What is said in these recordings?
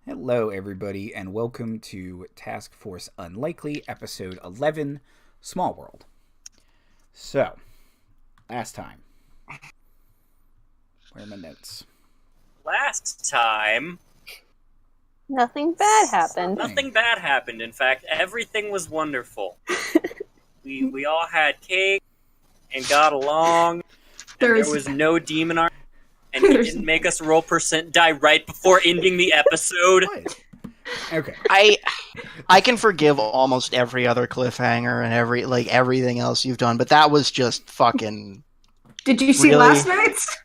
Hello, everybody, and welcome to Task Force Unlikely, Episode 11, Small World. So, last time. Where are my notes? Last time, Nothing bad happened. nothing bad happened. In fact, everything was wonderful. we all had cake and got along. And there was no demon army, and he didn't make us roll percent die right before ending the episode. What? Okay. I can forgive almost every other cliffhanger and everything else you've done, but that was just fucking. Did you see Really? last night's?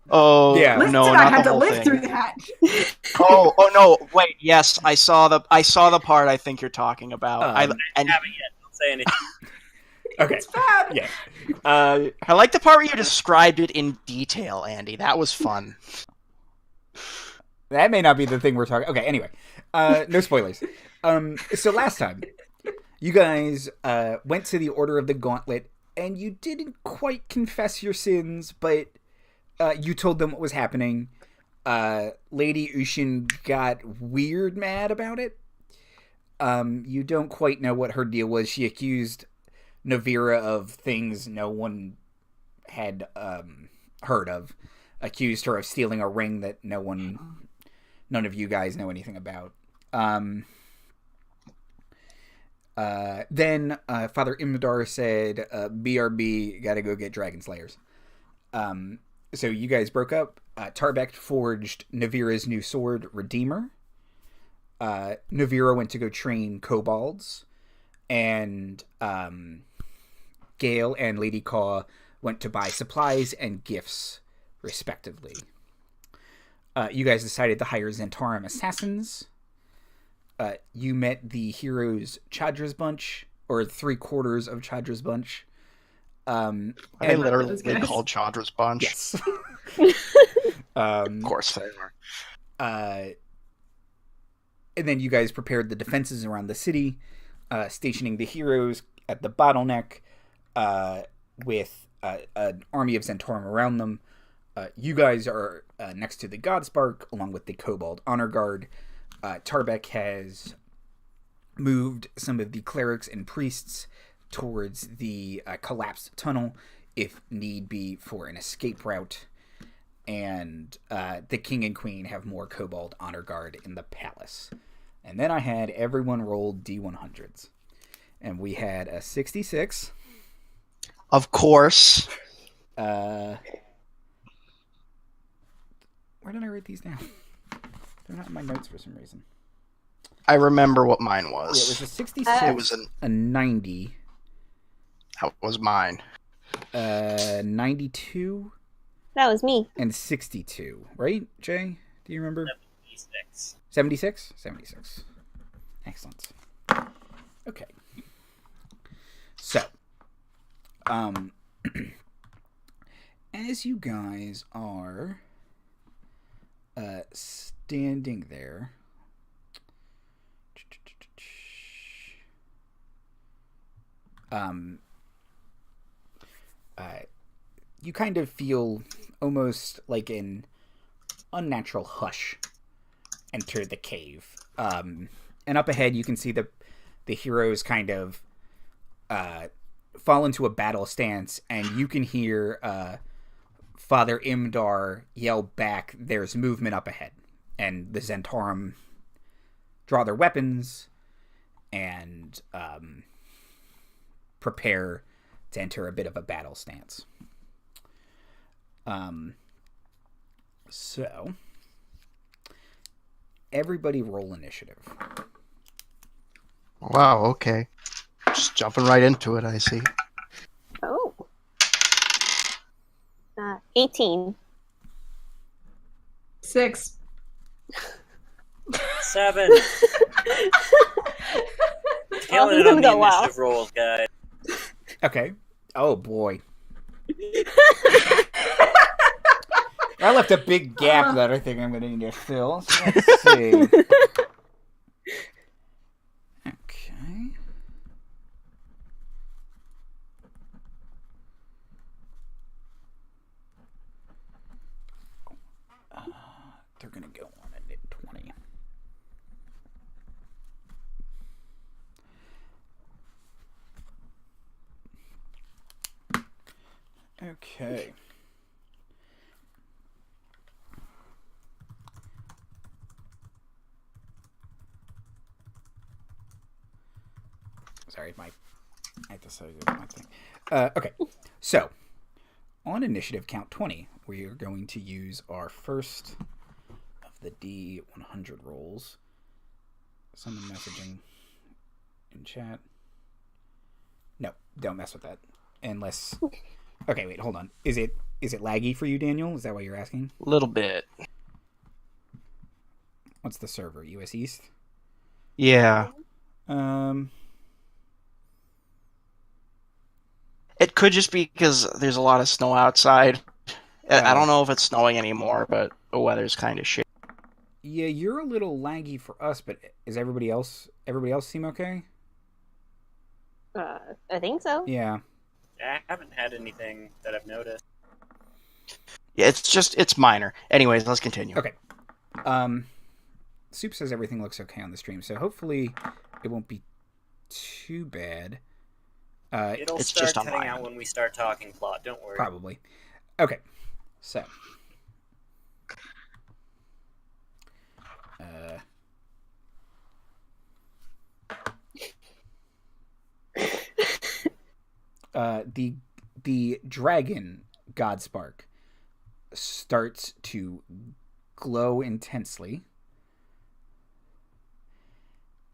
Oh Yeah. Listen, no, I not had the to whole live thing. through that. Oh no! Wait, yes, I saw the part I think you're talking about. Um, I I haven't yet. Don't say anything. Okay. It's bad. Yeah. I like the part where you described it in detail, Andy. That was fun. That may not be the thing we're talking. Okay, anyway. No spoilers. So last time, you guys went to the Order of the Gauntlet, and you didn't quite confess your sins, but you told them what was happening. Lady Ushin got weird mad about it. You don't quite know what her deal was. She accused Navira of things no one had heard of. Accused her of stealing a ring that none of you guys know anything about. Then Father Imdar said, BRB, gotta go get Dragon Slayers. So you guys broke up. Tarbek forged Navira's new sword, Redeemer. Navira went to go train kobolds. And Gayle and Lady Kaw went to buy supplies and gifts, respectively. You guys decided to hire Zentarum assassins. You met the heroes Chadra's bunch, or 3/4 of Chadra's bunch. I literally Those guys. called Chandra's bunch. Yes. Of course they were. And then you guys prepared the defenses around the city, stationing the heroes at the bottleneck with an army of Zentarum around them. You guys are next to the Godspark, along with the Kobold Honor Guard. Tarbek has moved some of the clerics and priests towards the collapsed tunnel, if need be, for an escape route. And the King and Queen have more Kobold Honor Guard in the palace. And then I had everyone roll D100s. And we had a 66. Of course. Where did I write these down? They're not in my notes for some reason. I remember what mine Yeah, it was. was a 66, It was a 90, That was mine. 92, That was me. and 62. Right, Jay? Do you remember? 76. 76? 76. Excellent. Okay. So, as you guys are standing there, you kind of feel almost like an unnatural hush enter the cave. And up ahead, you can see the heroes kind of fall into a battle stance, and you can hear Father Imdar yell back, "There's movement up ahead." And the Zentarum draw their weapons and prepare to enter a bit of a battle stance. So everybody roll initiative. Wow, okay. Just jumping right into it, I see. Oh. 18. 6. 7. Well, Killing he's it on gonna the go well. initiative rolls, guys. Okay. Oh boy. I left a big gap that I think I'm going to need to fill. So let's see. Okay. They're going to go on a 20. Okay. Sorry, I have to say my thing. Okay, so on initiative count 20, we are going to use our first of the D100 rolls. Someone messaging in chat. No, don't mess with that. Unless... Okay, wait, hold on. Is it laggy for you, Daniel? Is that what you're asking? A little bit. What's the server? US East? Yeah. It could just be because there's a lot of snow outside. I don't know if it's snowing anymore, but the weather's kind of shit. Yeah, you're a little laggy for us, but is everybody else seem okay? I think so. Yeah. I haven't had anything that I've noticed. Yeah, it's minor. Anyways, let's continue. Okay. Soup says everything looks okay on the stream, so hopefully it won't be too bad. It'll start cutting out when we start talking plot, don't worry. Probably. Okay, so... the dragon Godspark starts to glow intensely,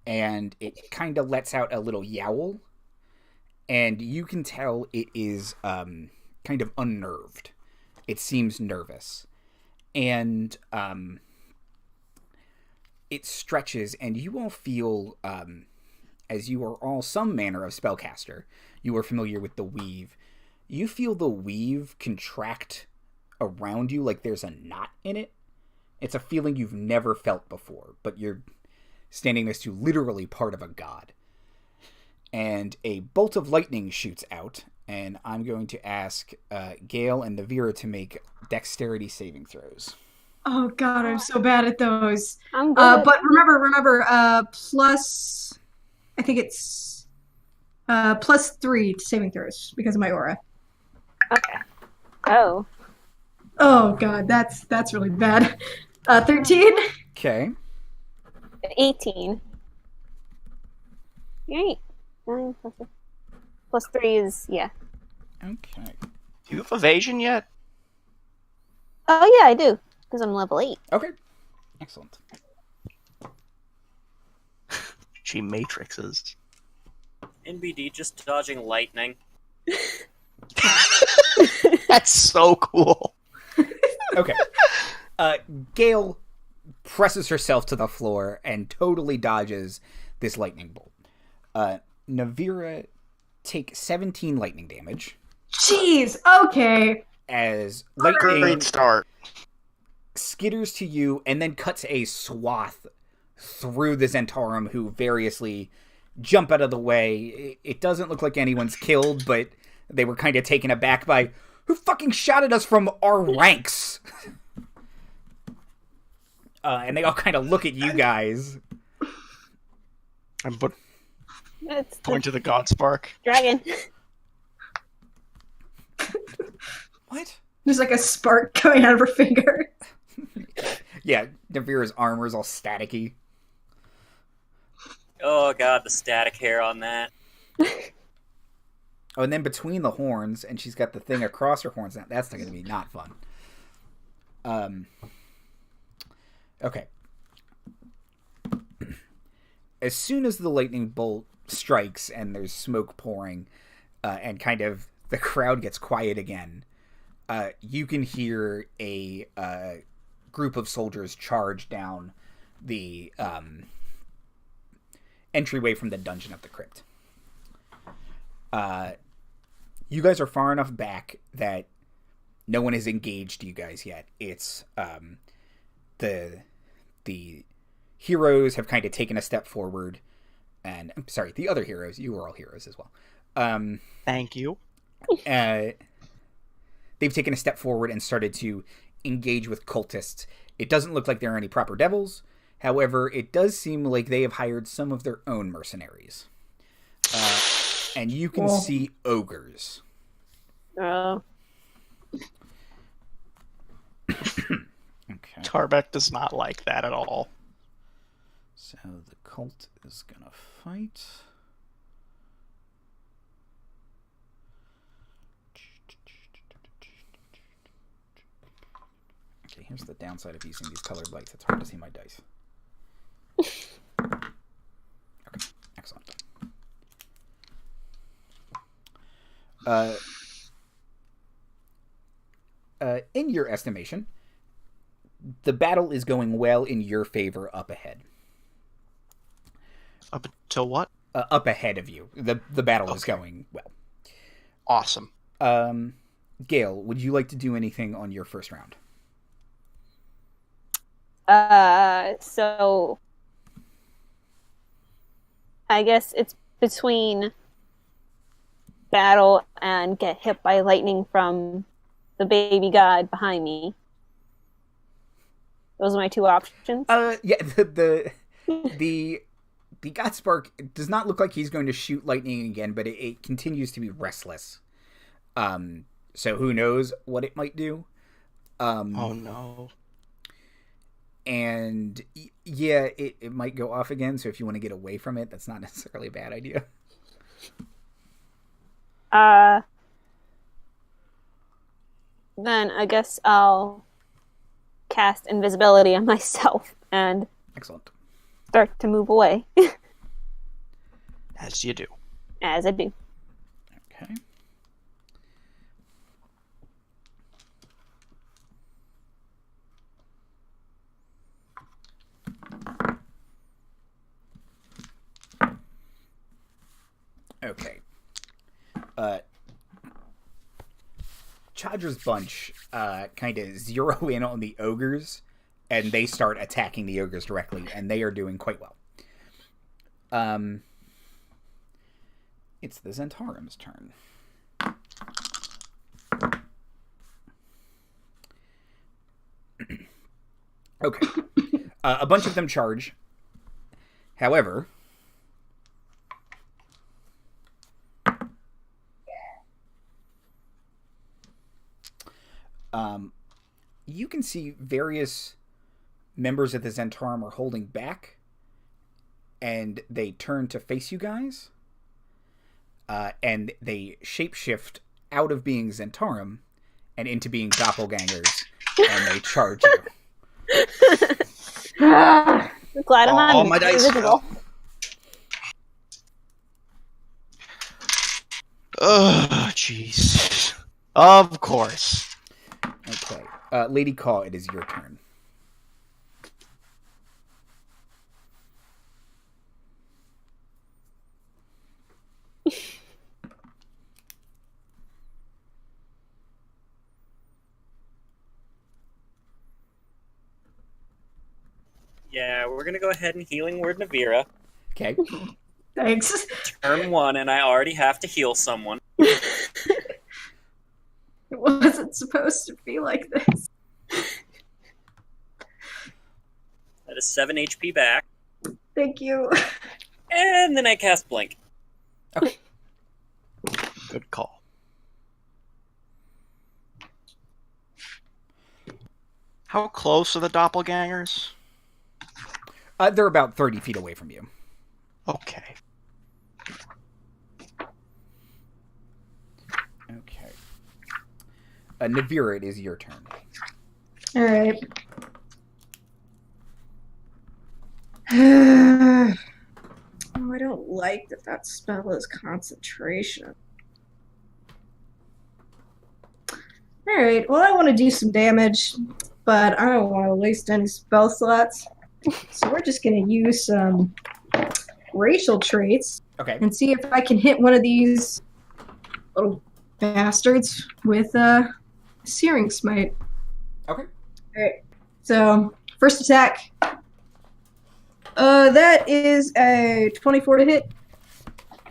and it kind of lets out a little yowl, and you can tell it is kind of unnerved. It seems nervous, and it stretches, and you all feel, as you are all some manner of spellcaster, you are familiar with the weave. You feel the weave contract around you like there's a knot in it. It's a feeling you've never felt before, but you're standing next to literally part of a god. And a bolt of lightning shoots out, and I'm going to ask Gayle and Navira to make dexterity saving throws. Oh god, I'm so bad at those. I'm good. But remember, plus, I think it's +3 to saving throws because of my aura. Okay. Oh. Oh god, that's really bad. 13. Okay. 18. Right. 9 plus 3 is, yeah. Okay. Do you have evasion yet? Oh, yeah, I do. Because I'm level 8. Okay. Excellent. She matrixes. NBD just dodging lightning. That's so cool. Okay. Gayle presses herself to the floor and totally dodges this lightning bolt. Navira take 17 lightning damage. Jeez, okay. As lightning Great start. skitters to you and then cuts a swath through the Zentarum, who variously jump out of the way. It doesn't look like anyone's killed, but they were kind of taken aback by, who fucking shot at us from our ranks? And they all kind of look at you guys. And It's point to the Godspark. dragon. What? There's like a spark coming out of her finger. Yeah, Navira's armor is all staticky. Oh god, the static hair on that. Oh, and then between the horns, and she's got the thing across her horns. Now that's going to be not fun. Okay. As soon as the lightning bolt strikes and there's smoke pouring, and kind of the crowd gets quiet again, you can hear a group of soldiers charge down the entryway from the dungeon of the crypt. You guys are far enough back that no one has engaged you guys yet. It's the heroes have kind of taken a step forward, and I'm sorry, the other heroes, you were all heroes as well. Thank you. They've taken a step forward and started to engage with cultists. It doesn't look like there are any proper devils. However, it does seem like they have hired some of their own mercenaries. And you can see ogres. Oh. Tarbek does not like that at all. So the cult is gonna fight. Okay, here's the downside of using these colored lights. It's hard to see my dice. Okay, excellent. In your estimation, the battle is going well in your favor up ahead. Up until what? Up ahead of you. The battle is going well. Awesome. Gayle, would you like to do anything on your first round? So I guess it's between battle and get hit by lightning from the baby god behind me. Those are my two options. Yeah, the Godspark does not look like he's going to shoot lightning again, but it continues to be restless. So who knows what it might do? Oh no. And yeah, it might go off again, so if you want to get away from it, that's not necessarily a bad idea. Then I guess I'll cast invisibility on myself and Excellent. start to move away. As you do. As I do. Okay. Okay. Chadra's bunch kind of zero in on the ogres, and they start attacking the ogres directly, and they are doing quite well. It's the Zentarim's turn. Okay. A bunch of them charge. However, you can see various members of the Zentarim are holding back, and they turn to face you guys, and they shapeshift out of being Zentarim and into being doppelgangers, and they charge you. I'm glad I'm not my dice invisible. Oh, jeez. Of course. Okay. Lady Kaw, it is your turn. Yeah, we're gonna go ahead and healing word Navira. Okay. Thanks. Turn 1, and I already have to heal someone. It wasn't supposed to be like this. That is 7 HP back. Thank you. And then I cast Blink. Okay. Good call. How close are the doppelgangers? They're about 30 feet away from you. Okay. Okay. Navira, it is your turn. All right. Oh, I don't like that spell is concentration. All right. Well, I want to do some damage, but I don't want to waste any spell slots. So we're just going to use some racial traits Okay. and see if I can hit one of these little bastards with a Searing Smite. Okay. Alright, so first attack. That is a 24 to hit.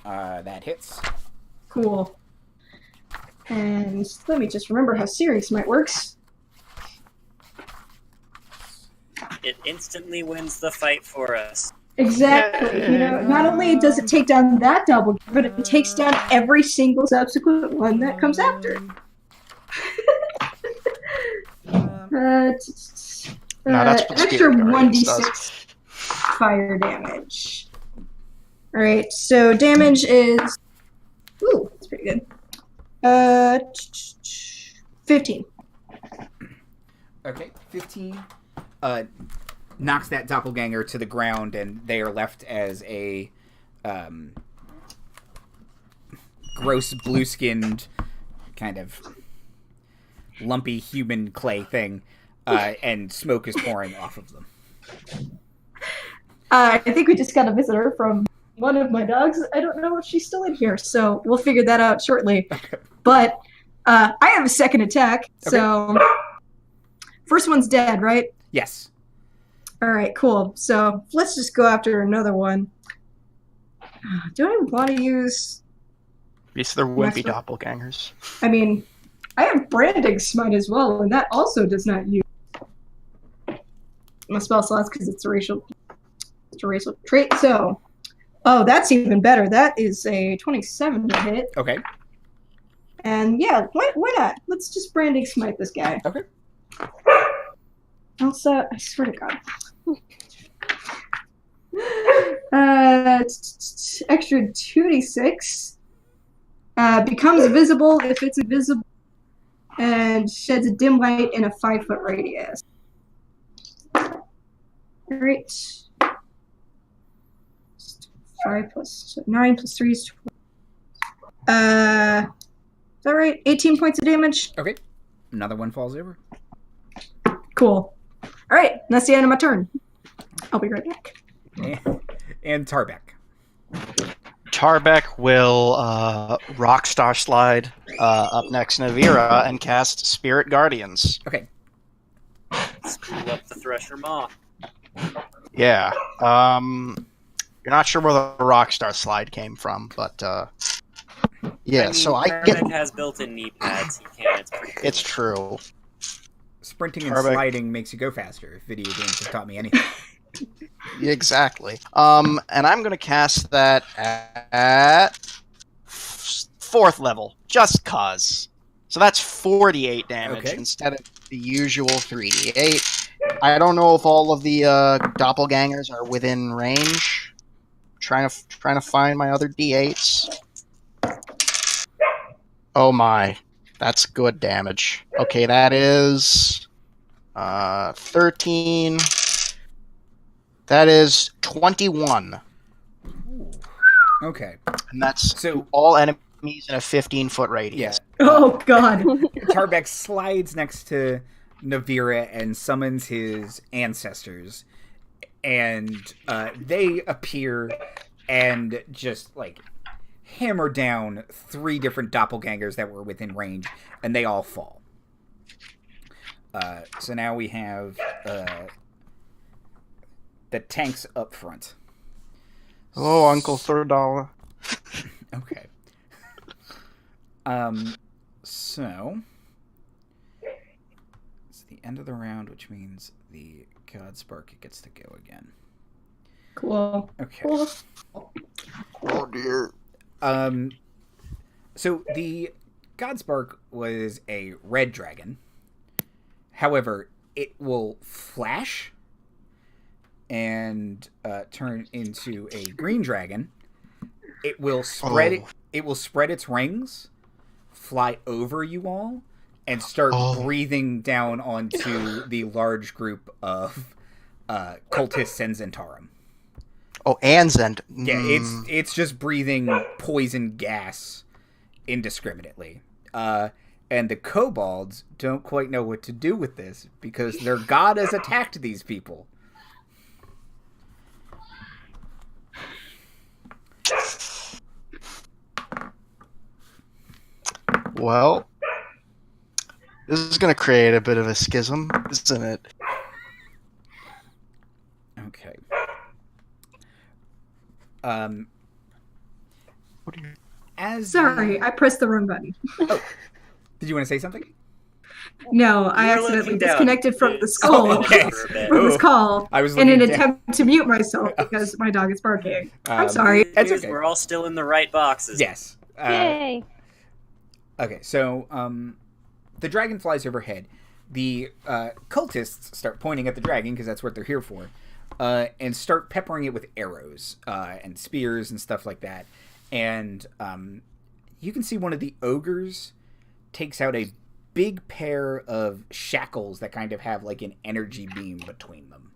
That hits. Cool. And let me just remember how Searing Smite works. It instantly wins the fight for us. Exactly. You know, not only does it take down that double, but it takes down every single subsequent one that comes after it. No, that's what extra Spirit Guardians 1d6 does. fire damage. Alright, so damage is... Ooh, that's pretty good. 15. Okay, 15 knocks that doppelganger to the ground, and they are left as a gross blue-skinned kind of lumpy human clay thing, and smoke is pouring off of them. I think we just got a visitor from one of my dogs. I don't know if she's still in here, so we'll figure that out shortly. Okay. But I have a second attack, so first one's dead, right? Yes. All right, cool. So let's just go after another one. Do I want to use... At least there would be doppelgangers. I mean, I have Branding Smite as well, and that also does not use my spell slots because it's a racial trait. So, that's even better. That is a 27 to hit. Okay. And yeah, why not? Let's just Branding Smite this guy. Okay. Also, I swear to God. Extra 2d6. Becomes visible if it's invisible, and sheds a dim light in a 5-foot radius. Alright. 5 plus 9 plus 3 is 12. Is that right? 18 points of damage? Okay. Another one falls over. Cool. Alright, that's the end of my turn. I'll be right back. And Tarbek. Tarbek will Rockstar Slide up next to Navira and cast Spirit Guardians. Okay. Screw up the Thresher Maw. Yeah. You're not sure where the Rockstar Slide came from, but yeah. I mean, so I Tarbek has built-in knee pads. He can. It's pretty cool. It's true. Sprinting and Tarbek. sliding makes you go faster, if video games have taught me anything. Exactly. And I'm gonna cast that at 4th level, just cause. So that's 48 damage instead of the usual 3d8. I don't know if all of the doppelgangers are within range. Trying to find my other d8s. Oh my, that's good damage. Okay, that is 13. That is 21. Okay. And that's So all enemies in a 15-foot radius. Yeah. Oh, God. Tarbek slides next to Navira and summons his ancestors. And they appear and just, like, hammer down 3 different doppelgangers that were within range. And they all fall. So now we have the tanks up front. Hello, Uncle $3. Okay. So it's the end of the round, which means the Godspark gets to go again. Cool. Okay. Cool. Oh dear. So the Godspark was a red dragon. However, it will flash and turn into a green dragon. It will spread it will spread its wings, fly over you all, and start breathing down onto the large group of cultists and Zentarum. Oh, and Zend. Yeah, it's just breathing poison gas indiscriminately. And the kobolds don't quite know what to do with this because their god has attacked these people. Well, this is going to create a bit of a schism, isn't it? Okay. Sorry, I pressed the wrong button. Did you want to say something? No, I accidentally disconnected from the skull. Okay. From this call I was in an looking down. attempt to mute myself because my dog is barking. I'm sorry. That's okay. We're all still in the right boxes. Yes. Yay! Okay, so the dragon flies overhead. The cultists start pointing at the dragon, because that's what they're here for, and start peppering it with arrows and spears and stuff like that. And you can see one of the ogres takes out a big pair of shackles that kind of have like an energy beam between them.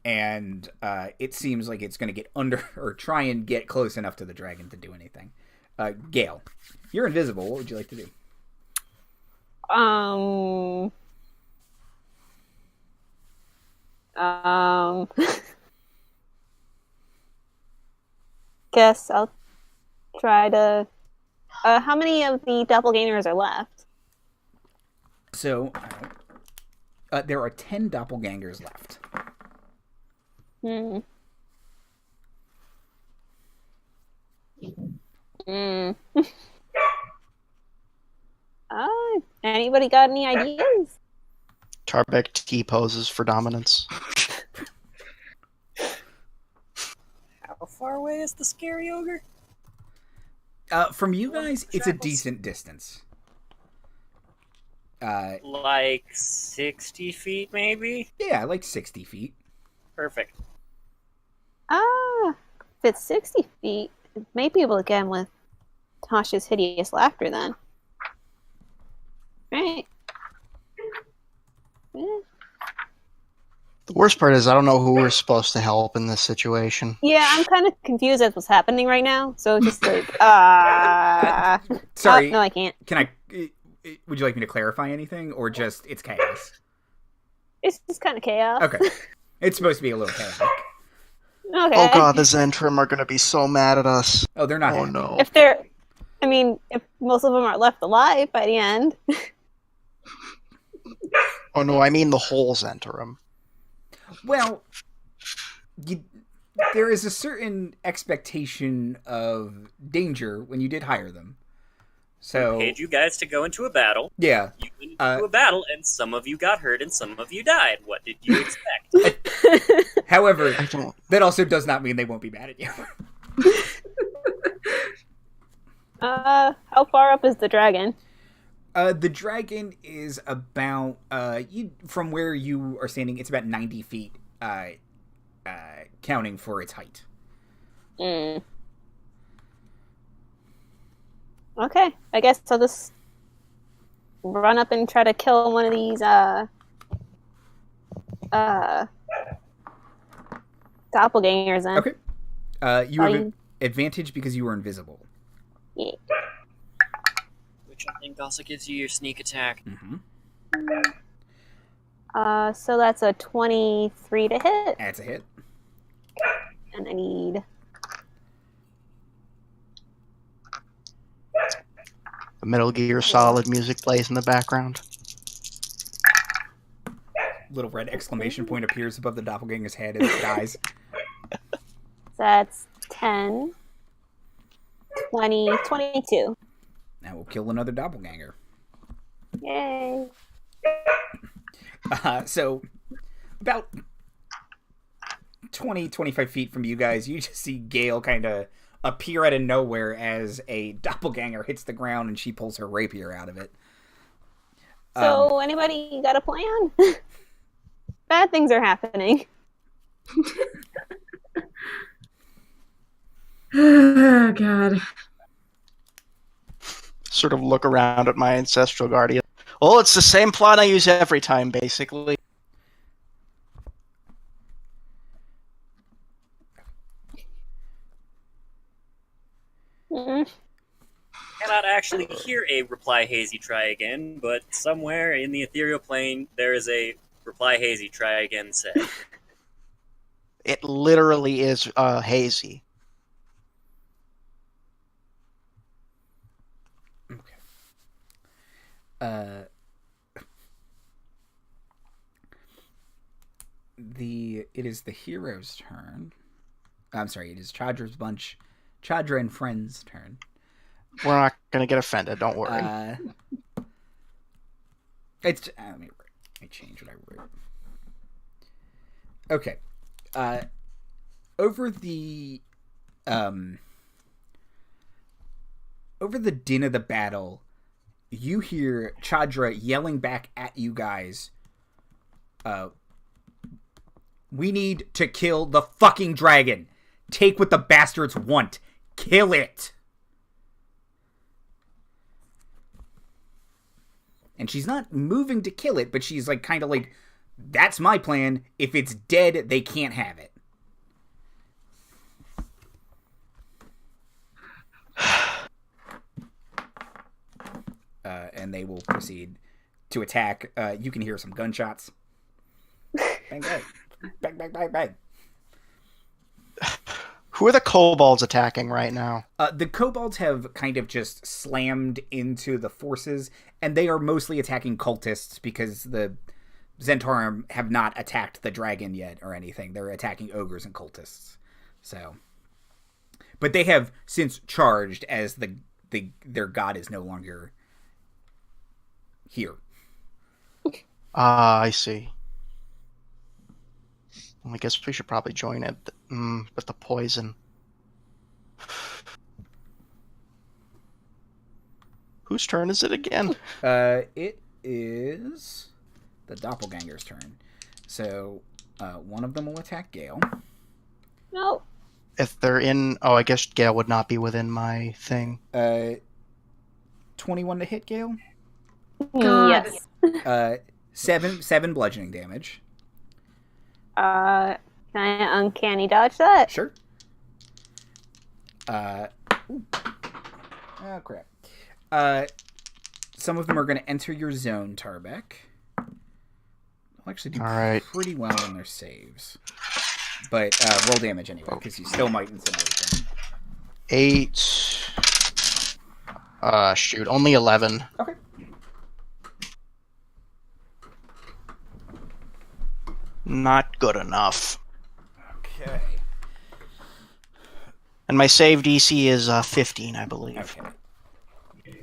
And it seems like it's going to get under, or try and get close enough to the dragon to do anything. Gayle, you're invisible. What would you like to do? Guess I'll try to. How many of the doppelgangers are left? So, there are 10 doppelgangers left. Anybody got any ideas? Tarbek T poses for dominance. How far away is the scary ogre? From you guys, it's a decent distance. Like 60 feet, maybe? Yeah, like 60 feet. Perfect. If it's 60 feet, it may be able to get him with Tasha's hideous laughter then. Right. Yeah. The worst part is I don't know who we're supposed to help in this situation. Yeah, I'm kind of confused as what's happening right now. So just like, Sorry. no, I can't. Can I? Would you like me to clarify anything, or just it's chaos? It's just kind of chaos. Okay, it's supposed to be a little chaotic. Okay. Oh god, the Zentrum are gonna be so mad at us. Oh, they're not. Oh happy. no. If most of them are left alive by the end. Oh no, I mean the whole Zentrum. Well, there is a certain expectation of danger when you did hire them. So We paid you guys to go into a battle. Yeah. You went into a battle, and some of you got hurt, and some of you died. What did you expect? However, don't. that also does not mean they won't be mad at you. How far up is the dragon? The dragon is about from where you are standing. It's about 90 feet, counting for its height. Okay, I guess I'll just run up and try to kill one of these doppelgangers then. Okay. You have advantage because you were invisible. Yeah. Which I think also gives you your sneak attack. Mm-hmm. So that's a 23 to hit. That's a hit. And I need... The Metal Gear Solid music plays in the background. Little red exclamation point appears above the doppelganger's head as it dies. That's 10, 20, 22. Now we'll kill another doppelganger. Yay. So, about 20, 25 feet from you guys, you just see Gayle kind of appear out of nowhere as a doppelganger hits the ground and she pulls her rapier out of it. So, anybody got a plan? Bad things are happening. Oh, God. Sort of look around at my ancestral guardian. Well, it's the same plot I use every time, basically. Cannot actually hear a reply hazy try again, but somewhere in the ethereal plane there is a reply hazy try again said. It literally is hazy. Okay. It is the hero's turn. I'm sorry, it is Chadra and Friends' turn. We're not gonna get offended, don't worry. It's let me change what I wrote. Okay. Over the din of the battle, you hear Chadra yelling back at you guys. We need to kill the fucking dragon. Take what the bastards want. Kill it. And she's not moving to kill it, but she's like kind of like, that's my plan. If it's dead, they can't have it. And they will proceed to attack. You can hear some gunshots. Bang, bang. Bang, bang, bang, bang. Who are the kobolds attacking right now? The kobolds have kind of just slammed into the forces, and they are mostly attacking cultists because the Zentarum have not attacked the dragon yet or anything. They're attacking ogres and cultists. So, but they have since charged as their god is no longer here. I see. Well, I guess we should probably join it with the poison. Whose turn is it again? It is the doppelganger's turn. So, one of them will attack Gayle. No. If they're in... Oh, I guess Gayle would not be within my thing. 21 to hit, Gayle? Yes. 7 bludgeoning damage. Can I uncanny dodge that? Sure. Oh, crap. Some of them are going to enter your zone, Tarbek. They'll actually do pretty well in their saves. But roll damage anyway, because you still might incinerate them. 8. Shoot, only 11. Okay. Not good enough. Okay. And my save DC is 15, I believe. Okay.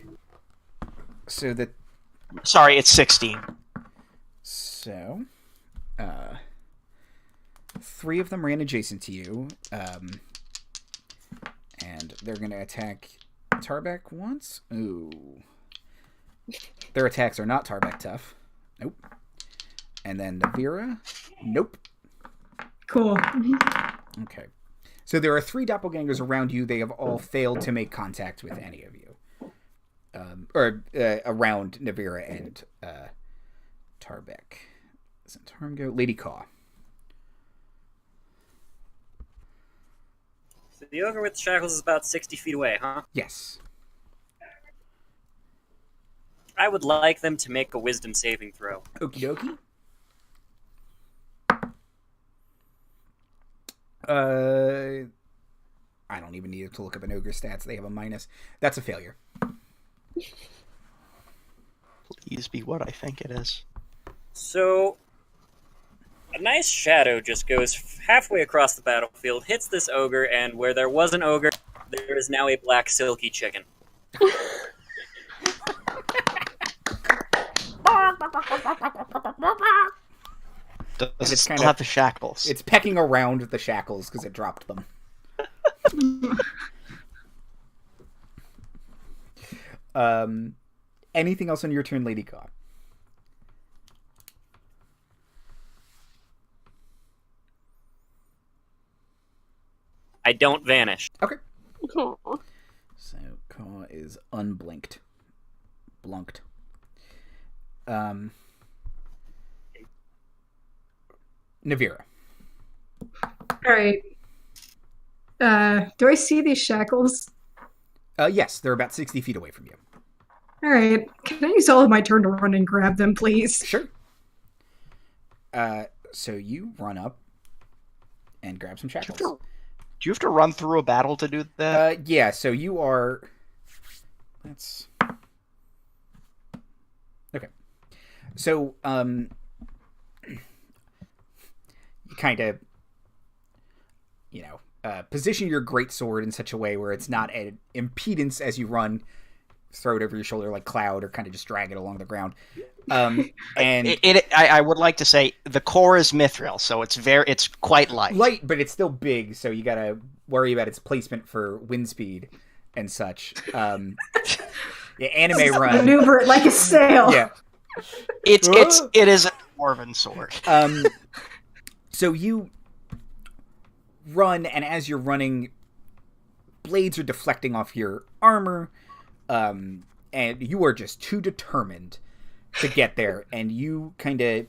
So the... Sorry, it's 16. So, 3 of them ran adjacent to you, and they're going to attack Tarbek once. Ooh. Their attacks are not Tarbek tough. Nope. And then Navira. Nope. Cool. Okay. So there are 3 doppelgangers around you. They have all failed to make contact with any of you. Around Navira and Tarbek. Zentarum go. Lady Kaw. So the ogre with the shackles is about 60 feet away, huh? Yes. I would like them to make a wisdom saving throw. Okie dokie. I don't even need to look up an ogre stats. They have a minus. That's a failure. Please be what I think it is. So, a nice shadow just goes halfway across the battlefield, hits this ogre, and where there was an ogre, there is now a black silky chicken. Does it still have the shackles? It's pecking around the shackles because it dropped them. Anything else on your turn, Lady Kaw? I don't vanish. Okay. Aw. So Kaw is unblinked. Blunked. Navira. Alright. Do I see these shackles? Yes, they're about 60 feet away from you. Alright. Can I use all of my turn to run and grab them, please? Sure. So you run up and grab some shackles. Do you have to run through a battle to do that? Yeah, so you are... That's... Okay. So, you kind of, position your greatsword in such a way where it's not an impedance as you run, throw it over your shoulder like Cloud, or kind of just drag it along the ground. And I would like to say the core is mithril, so it's quite light. Light, but it's still big, so you gotta worry about its placement for wind speed and such. Yeah, anime run. Maneuver it like a sail. Yeah. It is a dwarven sword. So you run, and as you're running, blades are deflecting off your armor, and you are just too determined to get there, and you kind of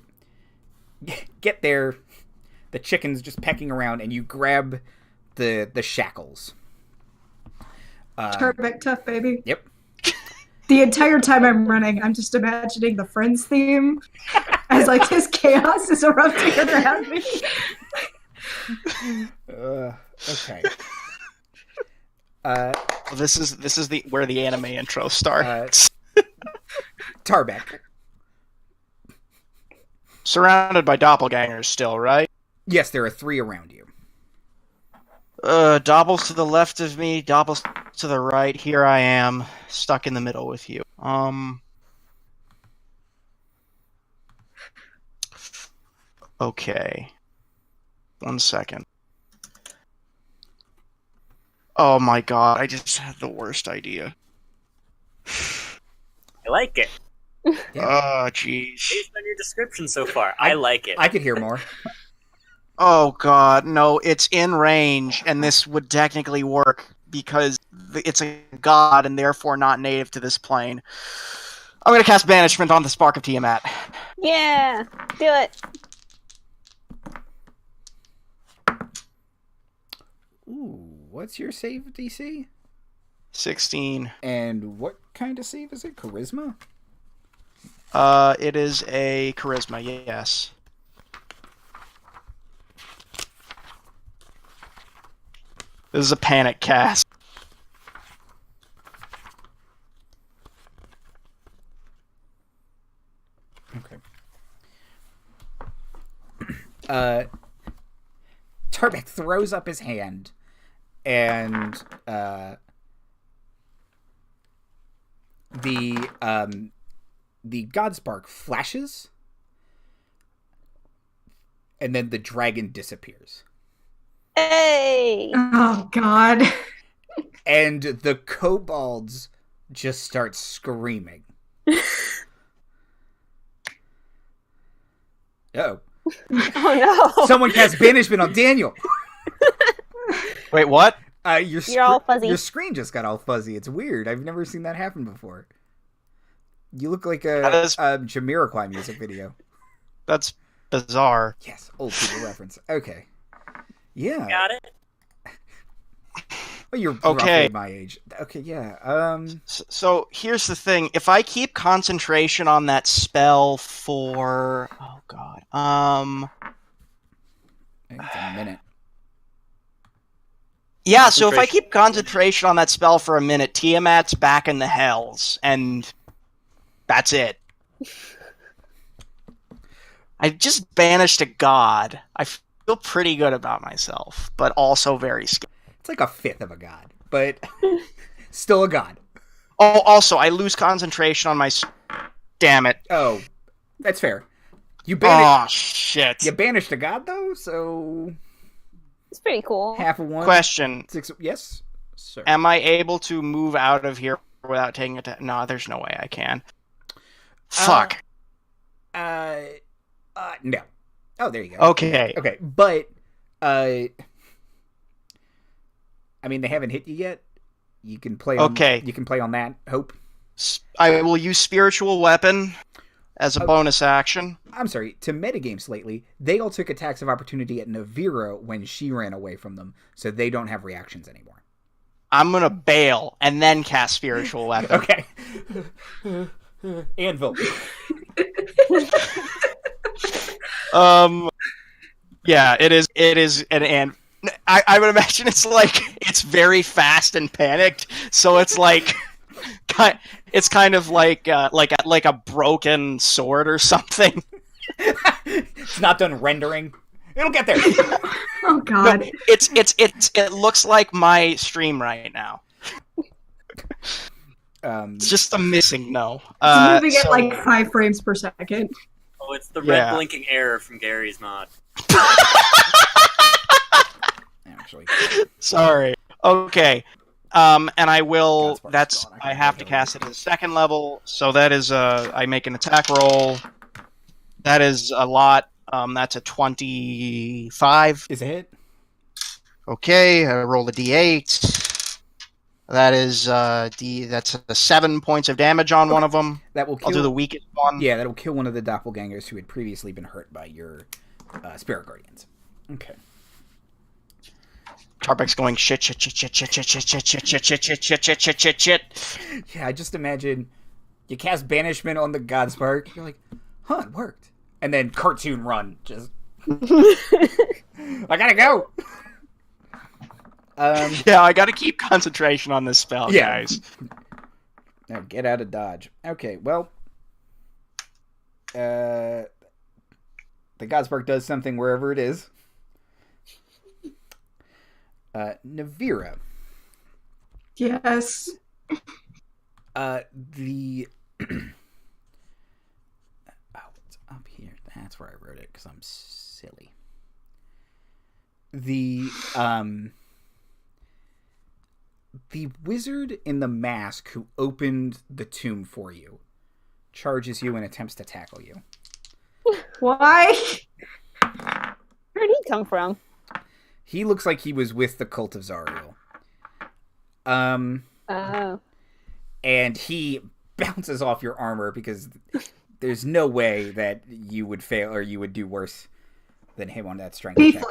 get there, the chicken's just pecking around, and you grab the shackles. Tarbek tough, baby. Yep. The entire time I'm running, I'm just imagining the Friends theme as like this chaos is erupting around me. Okay. This is where the anime intro starts. Tarbek. Surrounded by doppelgangers still, right? Yes, there are 3 around you. Dobbles to the left of me, Dobbles to the right. Here I am, stuck in the middle with you. Okay. 1 second. Oh my god, I just had the worst idea. I like it. Oh, jeez. Based on your description so far, I like it. I could hear more. Oh god, no, it's in range, and this would technically work because it's a god and therefore not native to this plane. I'm gonna cast Banishment on the Spark of Tiamat. Yeah, do it. Ooh, what's your save DC? 16. And what kind of save is it? Charisma? It is a Charisma, yes. This is a panic cast. Okay. Tarbek throws up his hand, and the Godspark flashes, and then the dragon disappears. Hey! Oh, God. And the kobolds just start screaming. Oh. Oh, no. Someone cast Banishment on Daniel. Wait, what? You're all fuzzy. Your screen just got all fuzzy. It's weird. I've never seen that happen before. You look like a Jamiroquai music video. That's bizarre. Yes, old people reference. Okay. Yeah. Got it? Well, you're okay. roughly my age. Okay, yeah. So here's the thing. If I keep concentration on that spell for... Oh, God. It's a minute. Yeah, so if I keep concentration on that spell for a minute, Tiamat's back in the hells, and that's it. I just banished a god. I feel pretty good about myself, but also very scared. It's like a fifth of a god, but still a god. Oh, also, I lose concentration on my... Damn it. Oh, that's fair. Oh, shit. You banished a god, though, so... It's pretty cool. Half of one. Question. 6... Yes, sir. Am I able to move out of here without taking it? No, there's no way I can. Fuck. No. Oh, there you go. Okay. Okay, but, I mean, they haven't hit you yet. You can play on, You can play on that, hope. I will use Spiritual Weapon as a bonus action. I'm sorry, to metagames lately, they all took attacks of opportunity at Navira when she ran away from them, so they don't have reactions anymore. I'm gonna bail and then cast Spiritual Weapon. Okay. Anvil. Yeah, it is an I would imagine it's very fast and panicked, so it's like it's kind of like a broken sword or something. It's not done rendering. It'll get there. Oh God! No, it looks like my stream right now. It's just a missing no. It's moving at like 5 frames per second. Oh, it's the red blinking error from Gary's mod. Actually, sorry. Okay. And I will. Godspark's That's. gone. I have to cast it at the second level, so that is. I make an attack roll. That is a lot. That's a 25. Is a hit. Okay, I roll a d8. That is That's 7 points of damage on one of them. That will kill. I'll do the weakest one. Yeah, that'll kill one of the doppelgangers who had previously been hurt by your spirit guardians. Okay. Tarbek's going shit. Yeah, I just imagine you cast banishment on the Godspark. You're like, huh, it worked. And then cartoon run, just I gotta go. Yeah, I gotta keep concentration on this spell, guys. Now get out of dodge. Okay, well, the Godspark does something wherever it is. Navira. Yes. The it's up here. That's where I wrote it because I'm silly. The wizard in the mask who opened the tomb for you charges you and attempts to tackle you. Why? Where'd he come from? He looks like he was with the cult of Zariel. Oh. And he bounces off your armor because there's no way that you would fail or you would do worse than him on that strength check.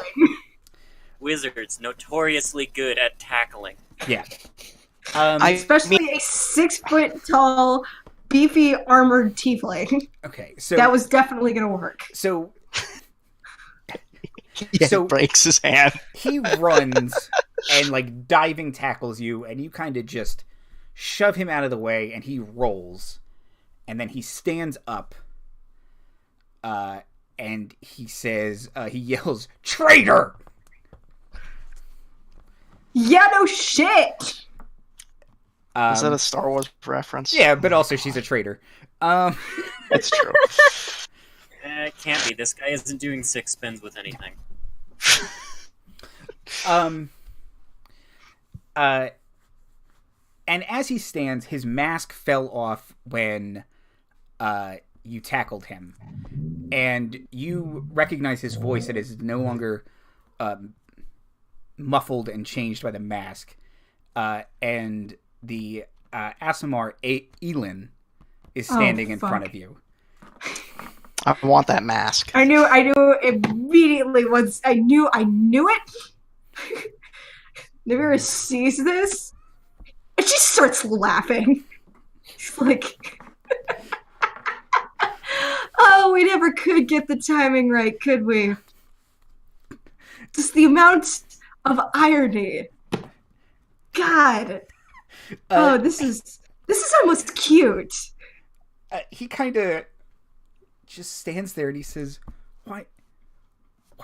Wizards notoriously good at tackling. Yeah. Especially a 6 foot tall, beefy, armored tiefling. Okay, so that was definitely going to work. So he breaks his hand. He runs and like diving tackles you, and you kind of just shove him out of the way, and he rolls, and then he stands up, and he says, he yells, "Traitor!" Yeah, no shit. Is that a Star Wars reference? Yeah, but also she's a traitor. That's true. It can't be. This guy isn't doing 6 spins with anything. And as he stands, his mask fell off when you tackled him, and you recognize his voice. It is no longer muffled and changed by the mask, and the Asimar Elin is standing in front of you. I want that mask. I knew immediately once I knew it. Navira sees this and she starts laughing. She's like, oh, we never could get the timing right, could we? Just the amount of irony. God. This is almost cute. He kind of just stands there and he says, why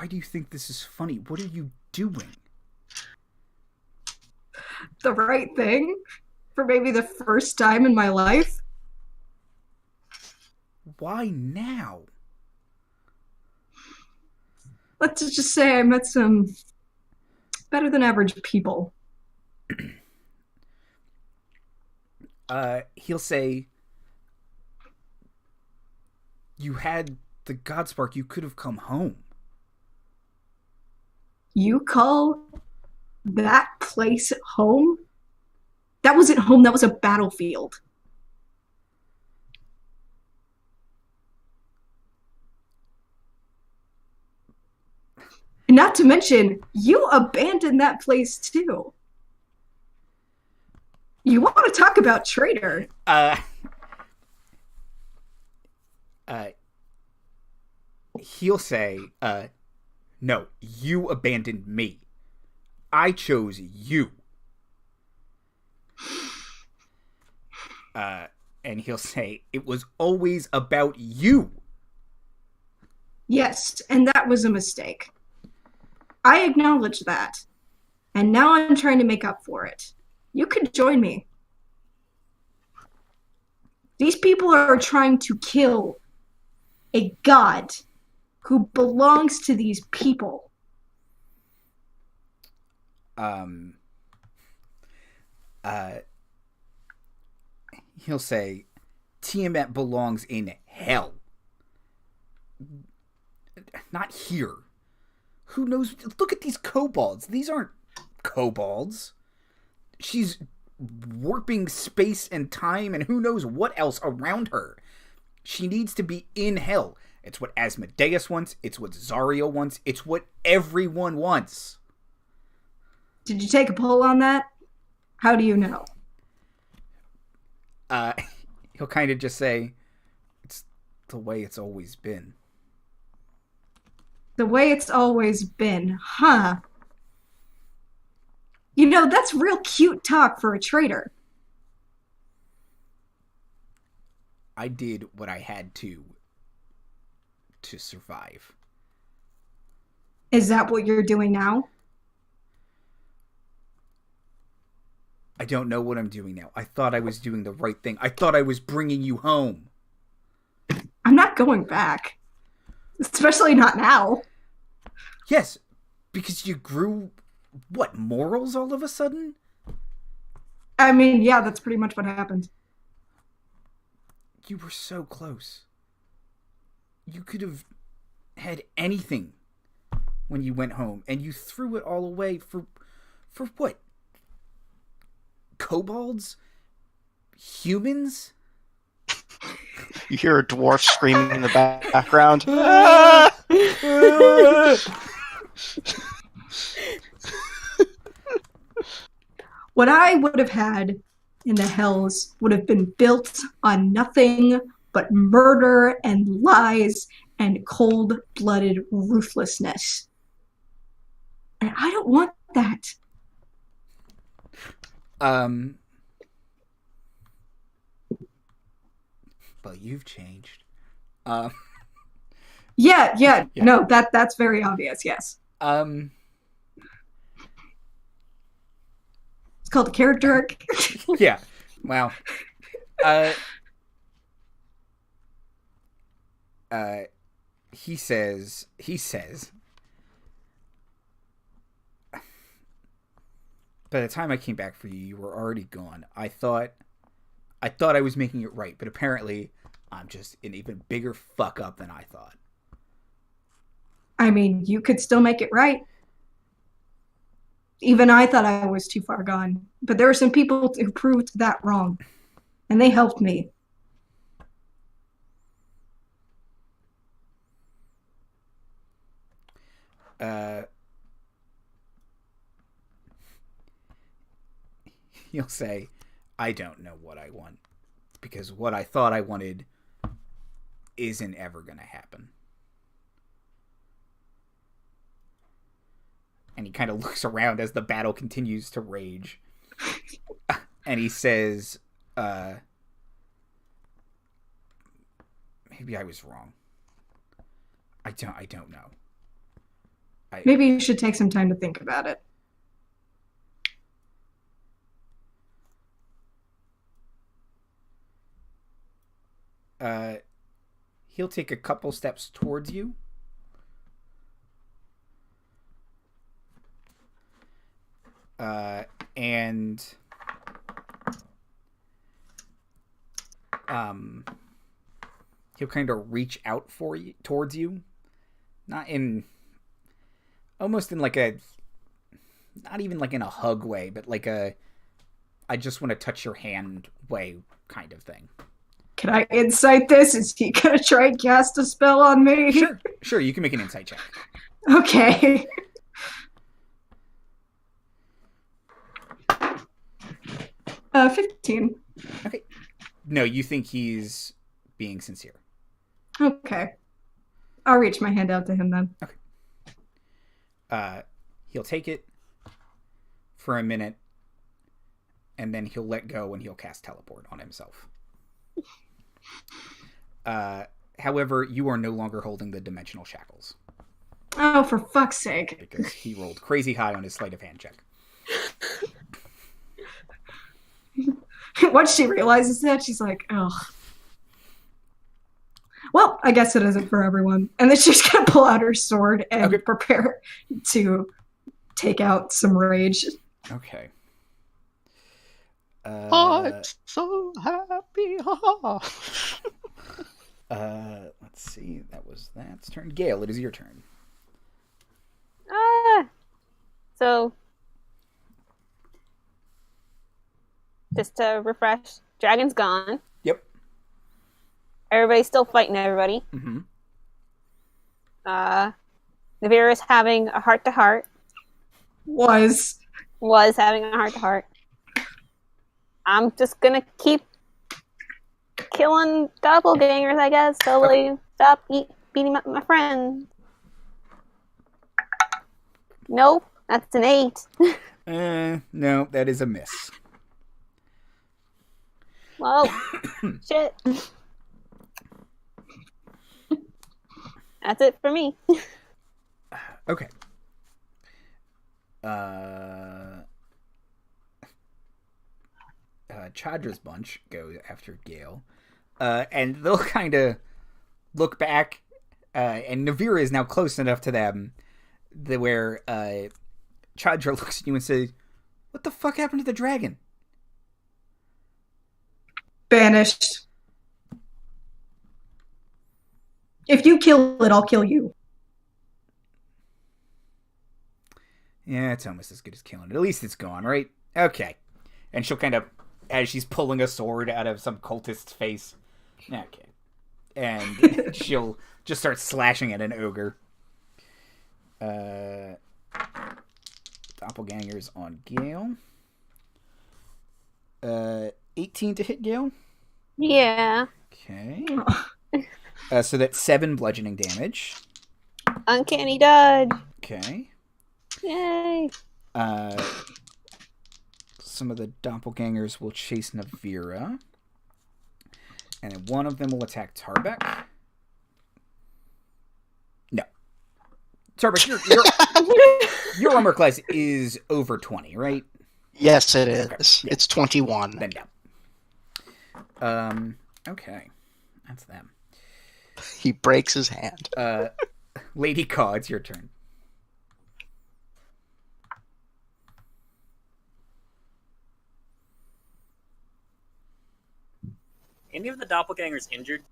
do you think this is funny? What are you doing? The right thing for maybe the first time in my life. Why now? Let's just say I met some better than average people. He'll say, you had the Godspark, you could have come home. You call that place home? That wasn't home, that was a battlefield. Not to mention, you abandoned that place too. You want to talk about traitor? He'll say, no, you abandoned me. I chose you. And he'll say, it was always about you. Yes, and that was a mistake. I acknowledge that. And now I'm trying to make up for it. You could join me. These people are trying to kill a god who belongs to these people. He'll say, Tiamat belongs in hell. Not here. Who knows? Look at these kobolds. These aren't kobolds. She's warping space and time and who knows what else around her. She needs to be in hell. It's what Asmodeus wants. It's what Zariel wants. It's what everyone wants. Did you take a poll on that? How do you know? He'll kind of just say, it's the way it's always been. The way it's always been, huh? You know, that's real cute talk for a traitor. I did what I had to survive. Is that what you're doing now? I don't know what I'm doing now. I thought I was doing the right thing. I thought I was bringing you home. I'm not going back. Especially not now. Yes, because you grew, what, morals all of a sudden? I mean, yeah, that's pretty much what happened. You were so close. You could have had anything when you went home, and you threw it all away for what? Kobolds? Humans? You hear a dwarf screaming in the background. What I would have had in the hells would have been built on nothing but murder and lies and cold-blooded ruthlessness. And I don't want that. Well, you've changed. Yeah. No, that's very obvious, yes. It's called a character arc. Yeah. Wow. He says, by the time I came back for you, you were already gone. I thought I was making it right, but apparently I'm just an even bigger fuck up than I thought. I mean, you could still make it right. Even I thought I was too far gone. But there were some people who proved that wrong. And they helped me. He'll say, I don't know what I want. Because what I thought I wanted isn't ever going to happen. And he kind of looks around as the battle continues to rage. And he says, maybe I was wrong. I don't know. Maybe you should take some time to think about it. He'll take a couple steps towards you. And he'll kind of reach out towards you, almost in like a, not even like in a hug way, but like a, I just want to touch your hand way kind of thing. Can I insight this? Is he gonna try and cast a spell on me? Sure. You can make an insight check. Okay. 15. Okay. No, you think he's being sincere. Okay. I'll reach my hand out to him then. Okay. He'll take it for a minute, and then he'll let go and he'll cast teleport on himself. However, you are no longer holding the dimensional shackles. Oh, for fuck's sake. Because he rolled crazy high on his sleight of hand check. Once she realizes that, she's like, oh. Well, I guess it isn't for everyone. And then she's going to pull out her sword and prepare to take out some rage. Okay. I'm so happy. Let's see. That was that's turn. Gayle, it is your turn. So, just to refresh, dragon's gone. Yep. Everybody's still fighting everybody. Mm-hmm. Navira's having a heart-to-heart. Was having a heart-to-heart. I'm just gonna keep killing doppelgangers, I guess, till they stop beating up my friends. Nope, that's an 8. No, that is a miss. Well, shit. That's it for me. Okay. Chadra's bunch go after Gayle. And they'll kind of look back, and Navira is now close enough to them where Chandra looks at you and says, "What the fuck happened to the dragon?" Banished. If you kill it, I'll kill you. Yeah, it's almost as good as killing it. At least it's gone, right? Okay. And she'll kind of, as she's pulling a sword out of some cultist's face. Okay. And she'll just start slashing at an ogre. Doppelgangers on Gayle. 18 to hit Gayle? Yeah. Okay. So that's 7 bludgeoning damage. Uncanny dodge. Okay. Yay. Some of the doppelgangers will chase Navira. And then one of them will attack Tarbek. No. Tarbek, your armor class is over 20, right? Yes, it is. Okay. Yeah. It's 21. Then no. Okay. That's them. He breaks his hand. Lady Kaw, it's your turn. Any of the doppelgangers injured?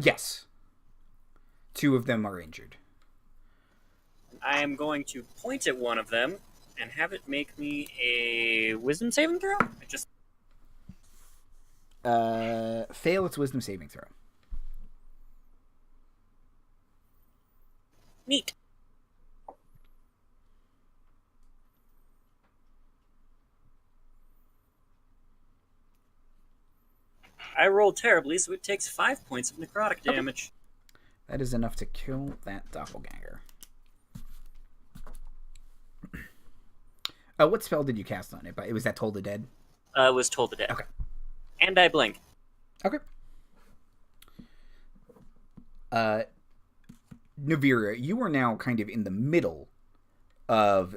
Yes. 2 of them are injured. I am going to point at one of them and have it make me a wisdom saving throw. Fail its wisdom saving throw. Neat. I rolled terribly, so it takes 5 points of necrotic damage. That is enough to kill that doppelganger. What spell did you cast on it? It was that Toll the Dead? It was Toll the Dead. Okay. And I blink. Okay. Navira, you are now kind of in the middle of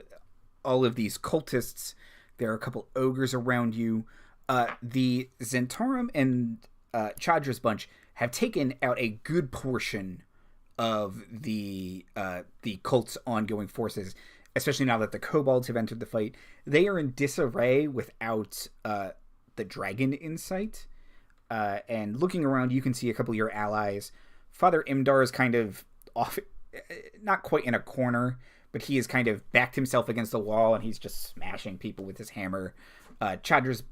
all of these cultists. There are a couple ogres around you. The Zentarum and Chadra's bunch have taken out a good portion of the cult's ongoing forces, especially now that the kobolds have entered the fight. They are in disarray without the dragon in sight. And looking around, you can see a couple of your allies. Father Imdar is kind of off, not quite in a corner, but he has kind of backed himself against the wall, and he's just smashing people with his hammer. Chadra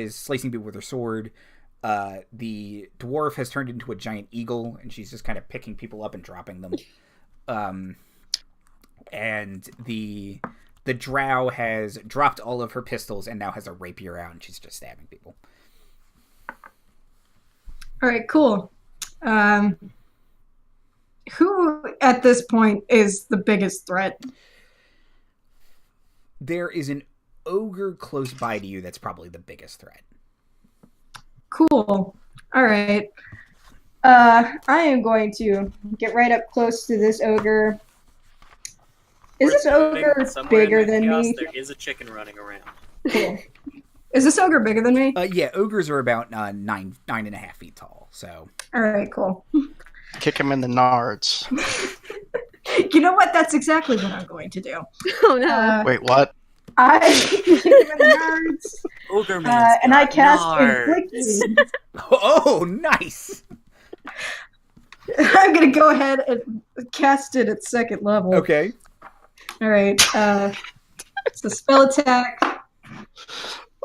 is slicing people with her sword. The dwarf has turned into a giant eagle, and she's just kind of picking people up and dropping them. And the drow has dropped all of her pistols and now has a rapier out, and she's just stabbing people. All right, cool. Who at this point is the biggest threat? There is an ogre close by to you that's probably the biggest threat. Cool. All right. I am going to get right up close to this ogre. Is this ogre bigger than me? There is a chicken running around. Cool. Is this ogre bigger than me? Yeah, ogres are about 9.5 feet tall. So. All right, cool. Kick him in the nards. You know what? That's exactly what I'm going to do. Oh no! Wait, what? I kick him in the nards, Ogre man. And I cast nards. Inflict Wounds. Oh, nice. I'm gonna go ahead and cast it at 2nd level. Okay. All right. It's a spell attack.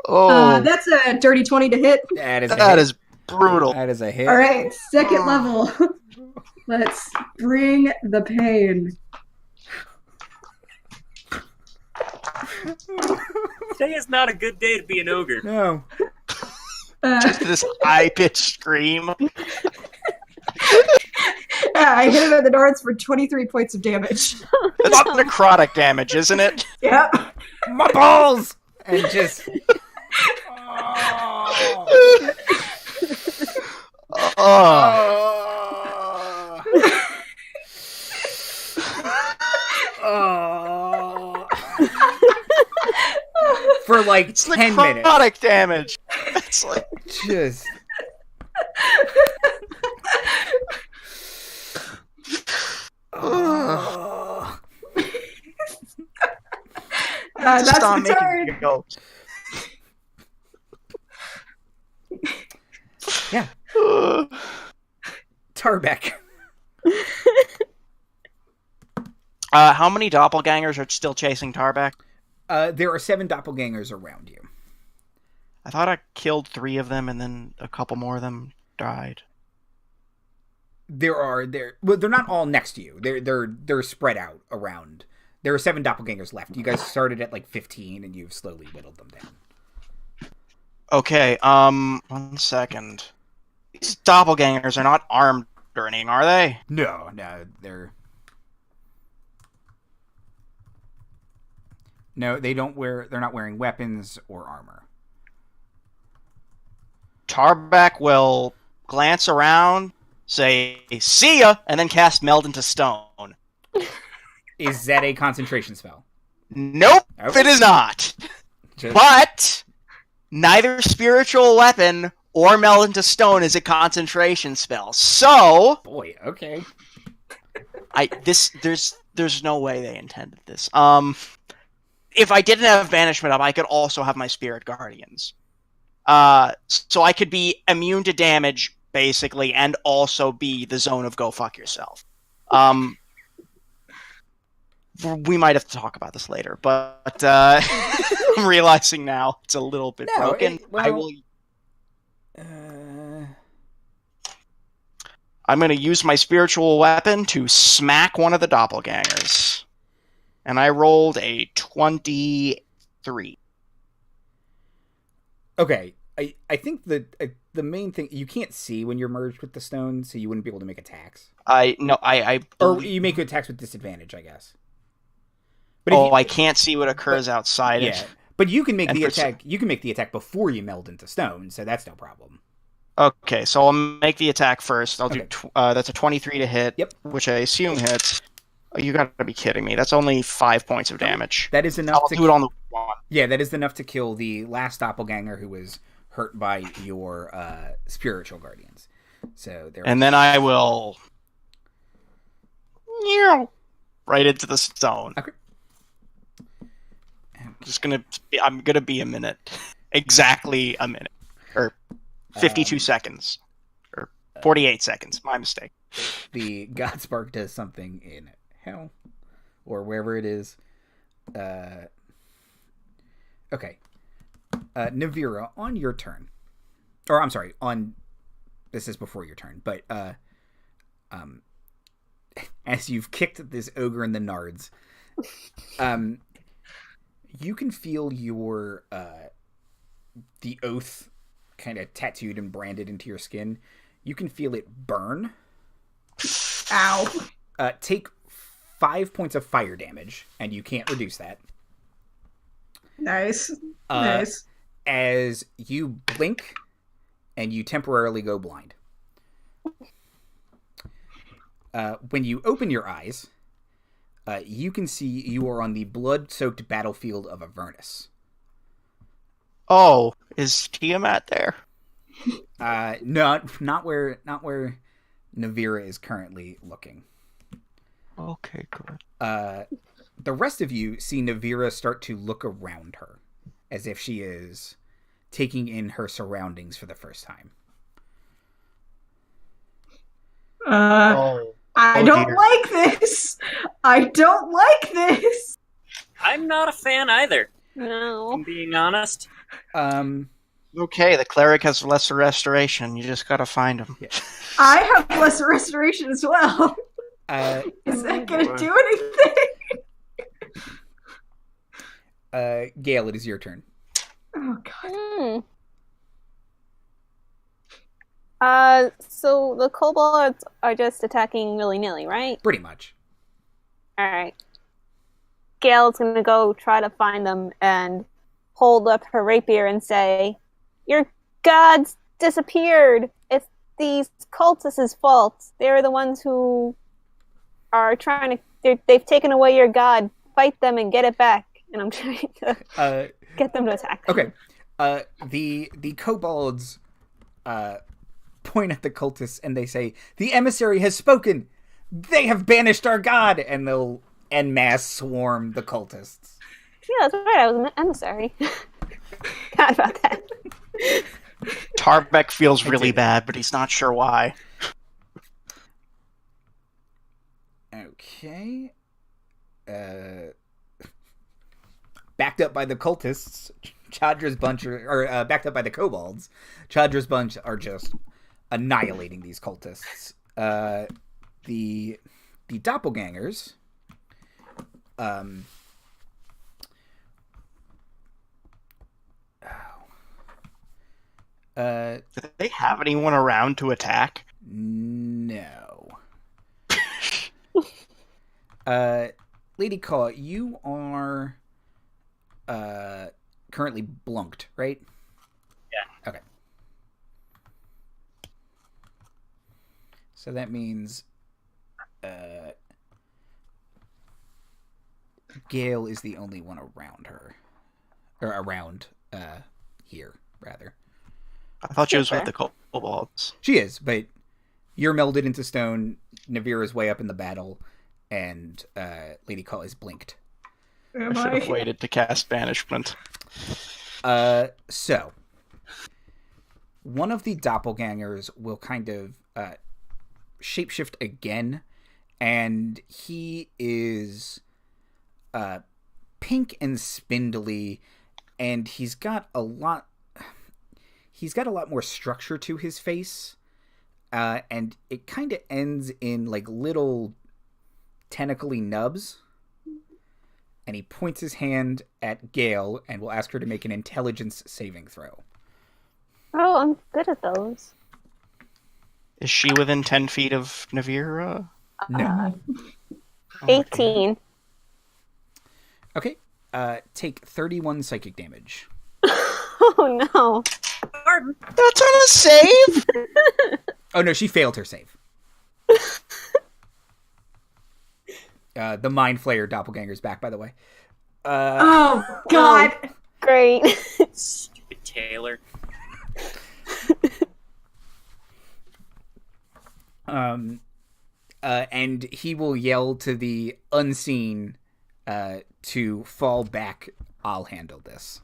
Oh, That's a dirty 20 to hit. That is brutal. That is a hit. All right, 2nd level. Let's bring the pain. Today is not a good day to be an ogre. No. Just this high-pitched scream. I hit him at the darts for 23 points of damage. That's necrotic damage, isn't it? Yep. My balls! And just... For like It's 10 minutes. necrotic damage. It's like... Just... That's Stop the turn. making jokes. Yeah. Tarbek. How many doppelgangers are still chasing Tarbek? There are 7 doppelgangers around you. I thought I killed 3 of them, and then a couple more of them died. Well, they're not all next to you. They're spread out around. There are 7 doppelgangers left. You guys started at like 15, and you've slowly whittled them down. Okay, 1 second. These doppelgangers are not armed or anything, are they? No, they're... No, they're not wearing weapons or armor. Tarbek will glance around, say, "See ya," and then cast Meld into Stone. Is that a concentration spell? Nope, Okay. it is not. But neither Spiritual Weapon or Meld into Stone is a concentration spell. So, Boy, okay. there's no way they intended this. If I didn't have Banishment up, I could also have my Spirit Guardians. So I could be immune to damage, basically, and also be the zone of go fuck yourself. We might have to talk about this later, but I'm realizing now it's a little bit broken. I'm going to use my Spiritual Weapon to smack one of the doppelgangers. And I rolled a 23. Okay, I think the main thing, you can't see when you're merged with the stone, so you wouldn't be able to make attacks. Or you make attacks with disadvantage, I guess. But I can't see what occurs outside it. But you can make the attack. You can make the attack before you meld into stone, so that's no problem. Okay, so I'll make the attack first. I'll do that's a 23 to hit. Yep. Which I assume hits. Oh, you gotta be kidding me. That's only 5 points of damage. That is enough. I'll do it on the one. Yeah, that is enough to kill the last doppelganger who was hurt by your spiritual guardians. So there. And then I will right into the stone. Okay. I'm gonna be a minute. Exactly a minute. Or 52 seconds. Or 48 seconds. My mistake. The Godspark does something in hell. Or wherever it is. Okay. Navira, on your turn. Or, I'm sorry, this is before your turn, but, as you've kicked this ogre in the nards, you can feel your, the oath kind of tattooed and branded into your skin. You can feel it burn. Ow. Take 5 points of fire damage, and you can't reduce that. Nice. Nice. As you blink, and you temporarily go blind. When you open your eyes, you can see you are on the blood-soaked battlefield of Avernus. Oh, is Tiamat there? Not where Navira is currently looking. Okay, good. The rest of you see Navira start to look around her, as if she is taking in her surroundings for the first time. I don't like this. I don't like this. I'm not a fan either. No. I'm being honest. Okay, the cleric has lesser restoration. You just gotta find him. Yeah. I have lesser restoration as well. Is that gonna do anything? Gayle, it is your turn. Oh god. So the kobolds are just attacking willy-nilly, right? Pretty much. Alright. Gayle's gonna go try to find them and hold up her rapier and say, "Your gods disappeared! It's these cultists' fault. They're the ones who are trying to... They've taken away your god. Fight them and get it back." And I'm trying to get them to attack them. Okay. The kobolds point at the cultists and they say, "The emissary has spoken! They have banished our god!" And they'll en masse swarm the cultists. Yeah, that's right. I was an emissary. Forgot about that. Tarbek feels really bad, but he's not sure why. Okay. Backed up by the cultists, Chadra's bunch backed up by the kobolds, Chadra's bunch are just annihilating these cultists. The doppelgangers. Do they have anyone around to attack? No. Lady Kaw, you are currently blunked, right? Yeah. Okay. So that means Gayle is the only one around her. Or around here, rather. I thought she was with the kobolds. She is, but you're melded into stone. Navira's way up in the battle, and Lady Kaw is blinked. Am I should have waited to cast banishment. So one of the doppelgangers will kind of shapeshift again, and he is pink and spindly, and he's got a lot more structure to his face, and it kind of ends in like little tentacly nubs. And he points his hand at Gayle and will ask her to make an intelligence saving throw. Oh, I'm good at those. Is she within 10 feet of Navira? No. 18. Okay. Take 31 psychic damage. Oh no. Pardon? That's on a save? Oh no, she failed her save. The Mind Flayer doppelganger's back, by the way. Oh god. Oh, great. Stupid Taylor. And he will yell to the unseen to fall back. I'll handle this.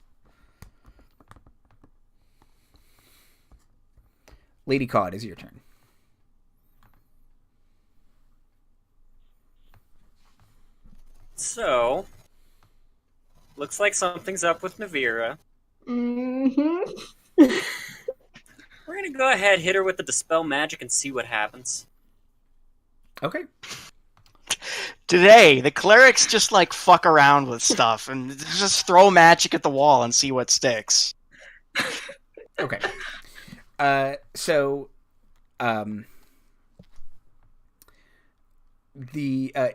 Lady Kaw, it is your turn. So, looks like something's up with Navira. Mm-hmm. We're gonna go ahead, hit her with the Dispel Magic, and see what happens. Okay. Today, the clerics just like fuck around with stuff and just throw magic at the wall and see what sticks. Okay.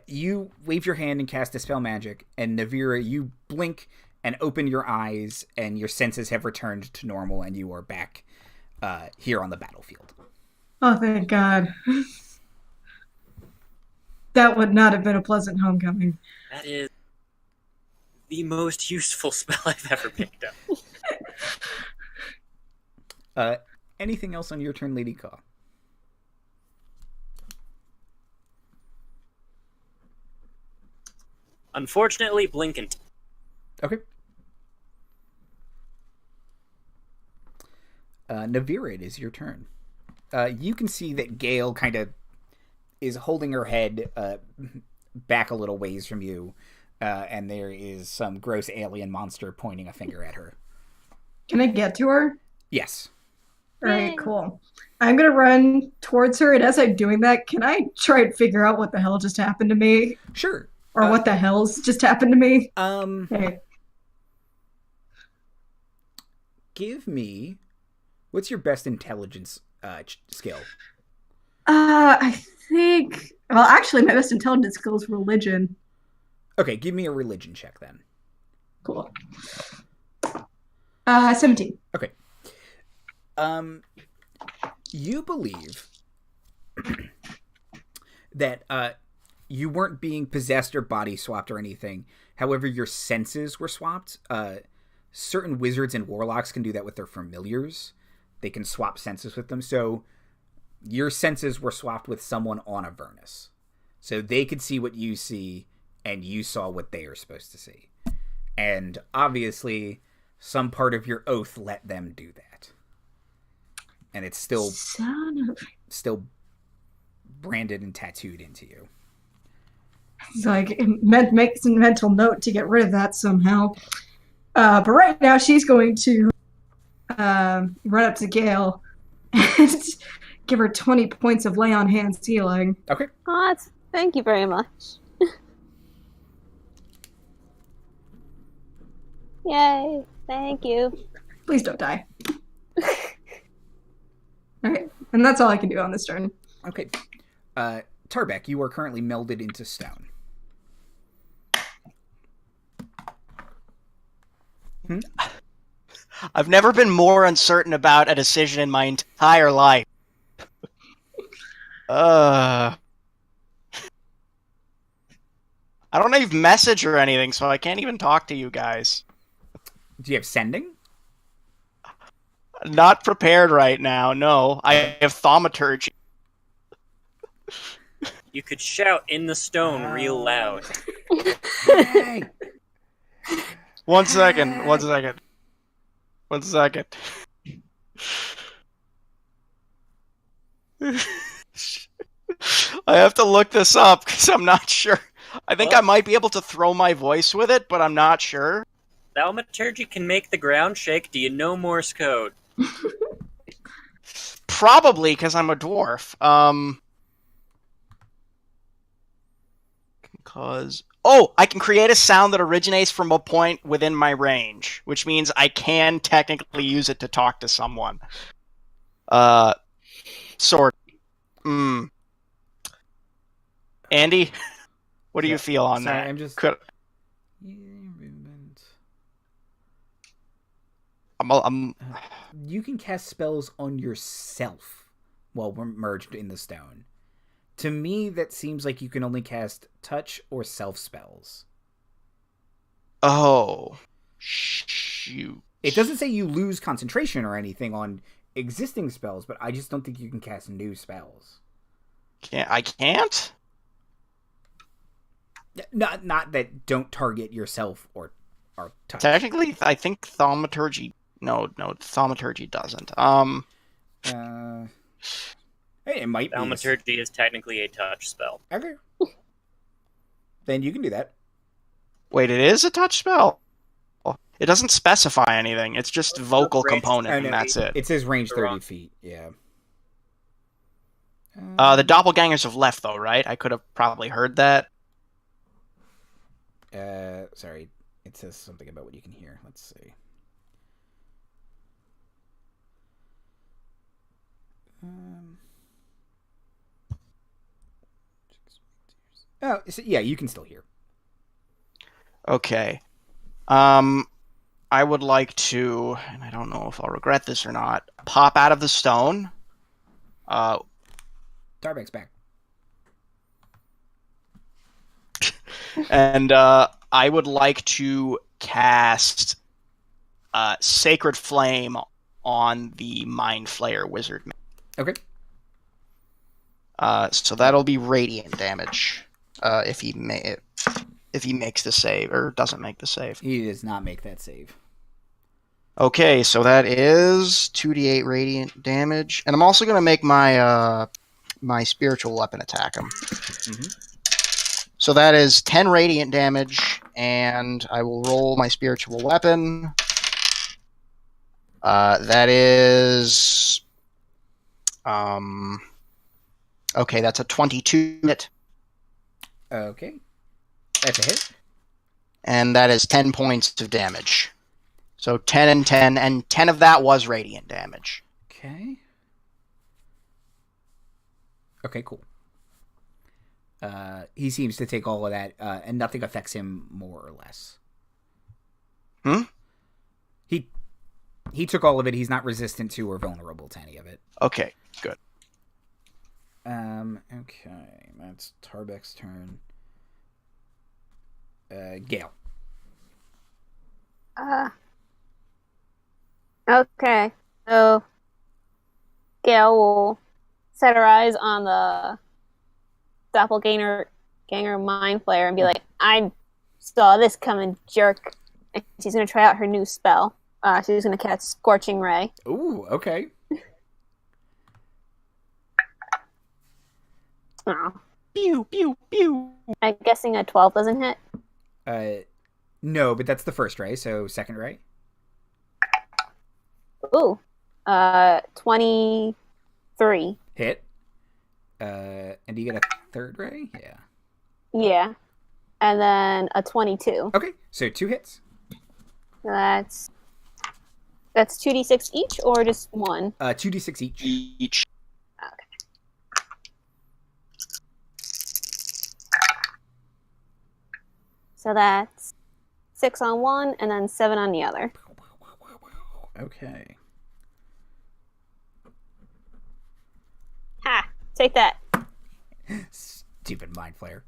You wave your hand and cast Dispel Magic, and Navira, you blink and open your eyes, and your senses have returned to normal, and you are back here on the battlefield. Oh, thank God. That would not have been a pleasant homecoming. That is the most useful spell I've ever picked up. Anything else on your turn, Lady Kaw? Unfortunately, Blinkant. Okay. Navira, it is your turn. You can see that Gayle kind of is holding her head back a little ways from you, and there is some gross alien monster pointing a finger at her. Can I get to her? Yes. All right, cool. I'm going to run towards her, and as I'm doing that, can I try and figure out what the hell just happened to me? Sure. Or what the hell's just happened to me? Okay. Give me... What's your best intelligence skill? I think... Well, actually, my best intelligence skill is religion. Okay, give me a religion check then. Cool. 17. Okay. You believe that you weren't being possessed or body swapped or anything. However, your senses were swapped. Certain wizards and warlocks can do that with their familiars. They can swap senses with them. So your senses were swapped with someone on Avernus. So they could see what you see, and you saw what they are supposed to see. And obviously, some part of your oath let them do that. And it's still branded and tattooed into you. It's like, it makes a mental note to get rid of that somehow. But right now, she's going to run up to Gayle and give her 20 points of lay on hands healing. Okay. Oh, thank you very much. Yay. Thank you. Please don't die. Alright, and that's all I can do on this turn. Okay. Tarbek, you are currently melded into stone. I've never been more uncertain about a decision in my entire life. I don't have message or anything, so I can't even talk to you guys. Do you have sending? Not prepared right now, no. I have thaumaturgy. You could shout in the stone real loud. Hey! One second. I have to look this up because I'm not sure. I think I might be able to throw my voice with it, but I'm not sure. Thaumaturgy can make the ground shake. Do you know Morse code? Probably, because I'm a dwarf. I can create a sound that originates from a point within my range, which means I can technically use it to talk to someone. Sort. Andy, what do you feel on that? I'm just... You can cast spells on yourself while we're merged in the stone. To me, that seems like you can only cast touch or self spells. Oh, shoot. It doesn't say you lose concentration or anything on existing spells, but I just don't think you can cast new spells. I can't? Not that don't target yourself or touch. Technically, I think thaumaturgy... No, thaumaturgy doesn't. It might be. Thaumaturgy is technically a touch spell. Okay. Then you can do that. Wait, it is a touch spell? It doesn't specify anything. It's just vocal component, and that's it. It says range 30 feet, yeah. The doppelgangers have left, though, right? I could have probably heard that. Sorry. It says something about what you can hear. Let's see. Yeah, you can still hear. Okay. I would like to, and I don't know if I'll regret this or not, pop out of the stone. Tarbek's back. And I would like to cast Sacred Flame on the Mind Flayer wizard. Okay. So that'll be radiant damage if he makes the save or doesn't make the save. He does not make that save. Okay, so that is 2d8 radiant damage, and I'm also going to make my my spiritual weapon attack him. Mm-hmm. So that is 10 radiant damage, and I will roll my spiritual weapon. That is... Okay, that's a 22 hit. Okay. That's a hit. And that is 10 points of damage. So 10 and 10, and 10 of that was radiant damage. Okay. Okay, cool. He seems to take all of that, and nothing affects him more or less. He took all of it. He's not resistant to or vulnerable to any of it. Okay, good. Okay, that's Tarbek's turn. Gayle. Okay. So Gayle will set her eyes on the doppelganger mind flayer and be like, I saw this coming, jerk. And she's gonna try out her new spell. She's gonna cast Scorching Ray. Ooh, okay. Oh. Pew, pew, pew. I'm guessing a 12 doesn't hit. No, but that's the first ray, so second ray. Ooh. 23. Hit. And do you get a third ray? Yeah. Yeah. And then a 22. Okay, so 2 hits. That's 2d6 each or just one? 2d6 each. Okay. So that's 6 on one and then 7 on the other. Okay. Ha! Take that. Stupid mind flare.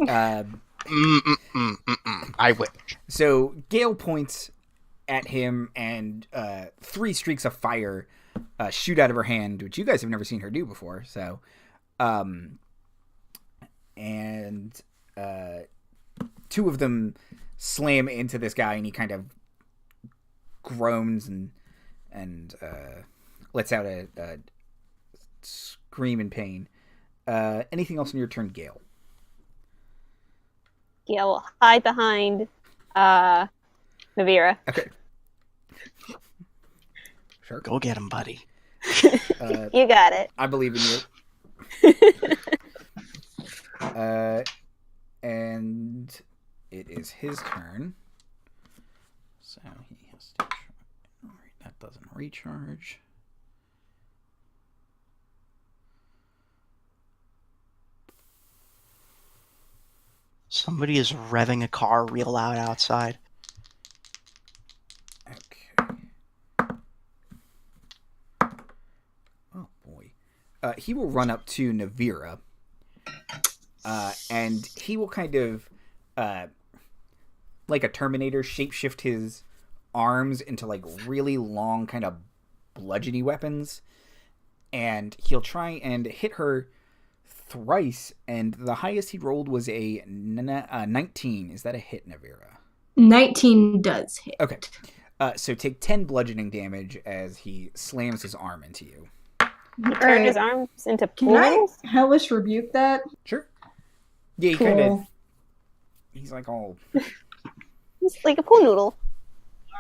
I wish. So Gayle points at him, and 3 streaks of fire shoot out of her hand, which you guys have never seen her do before. So, and 2 of them slam into this guy, and he kind of groans and lets out a scream in pain. Anything else in your turn, Gayle? Gayle will hide behind Navira. Okay. Sure. Go get him, buddy. You got it. I believe in you. And it is his turn. So he has to try. That doesn't recharge. Somebody is revving a car real loud outside. Okay. Oh boy. He will run up to Navira. And he will kind of, like a Terminator, shapeshift his arms into like really long kind of bludgeony weapons. And he'll try and hit her thrice, and the highest he rolled was a 19. Is that a hit, Navira? 19 does hit. Okay. So take 10 bludgeoning damage as he slams his arm into you. He turned his arms into Can pools? I hellish rebuke that? Sure. Yeah, he Cool. kind of... He's like all... He's like a pool noodle.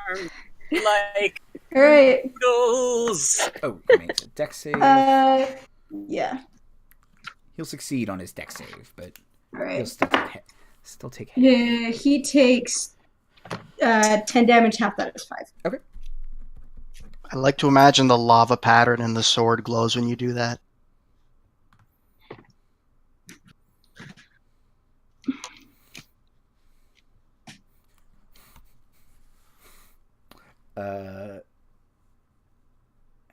Arms like All right. noodles. Oh, he makes a dex save. Yeah. He'll succeed on his dex save, but All he'll right. still take hit. Yeah, he takes 10 damage. Half that is 5. Okay. I like to imagine the lava pattern in the sword glows when you do that.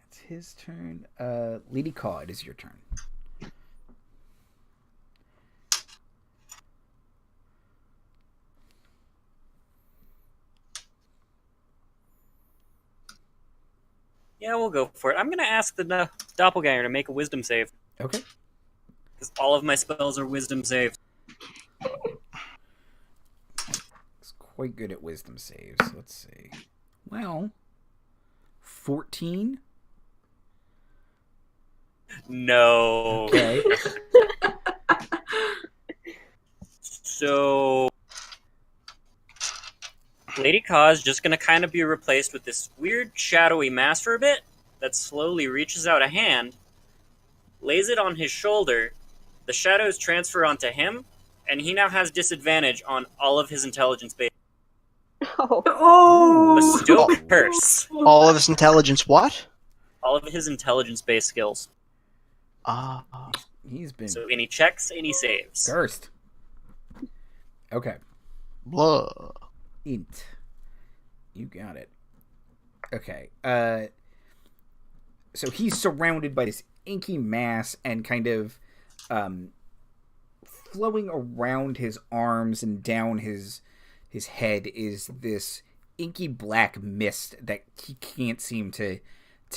It's his turn. Lady Kaw, it is your turn. Yeah, we'll go for it. I'm going to ask the doppelganger to make a wisdom save. Okay. Because all of my spells are wisdom saves. He's quite good at wisdom saves. Let's see. Well, 14. No. Okay. So, Lady Kaw is just going to kind of be replaced with this weird shadowy mass for a bit that slowly reaches out a hand, lays it on his shoulder, the shadows transfer onto him, and he now has disadvantage on all of his intelligence base. Oh! Bestow curse. All of his intelligence what? All of his intelligence based skills. He's been So any checks, any saves. cursed. Okay. Blah. Int. You got it. Okay. So he's surrounded by this inky mass, and kind of flowing around his arms and down his head is this inky black mist that he can't seem to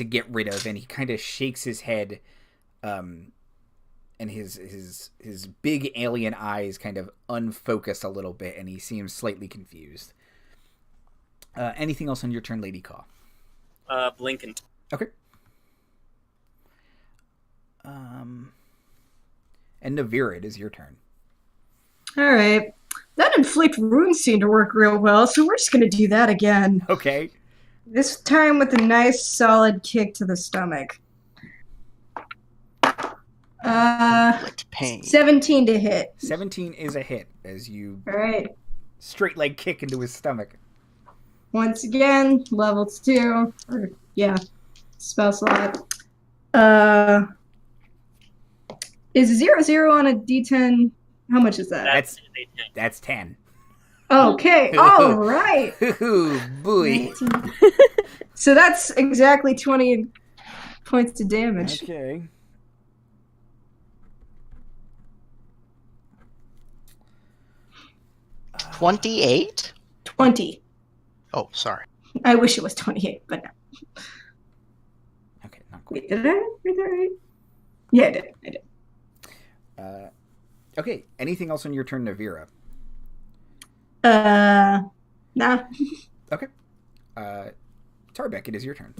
get rid of, and he kind of shakes his head, and his big alien eyes kind of unfocus a little bit, and he seems slightly confused. Anything else on your turn, Lady Kaw? Blinken. Okay. And Navira, it is your turn. Alright. That inflict wounds seemed to work real well, so we're just gonna do that again. Okay. This time with a nice solid kick to the stomach. Inflict pain. 17 to hit. 17 is a hit as you Alright. straight leg kick into his stomach. Once again, level 2. Or, yeah. Spell slot. Is 0 on a d10? How much is that? That's 10. Okay, alright. Ooh, boy. So that's exactly 20 points of damage. Okay. Uh, 28? 20. Oh, sorry. I wish it was 28, but no. Okay, not quite. Wait, did I read that right? Yeah, I did. Okay, anything else on your turn, Navira? Nah. Okay. Tarbek, it is your turn.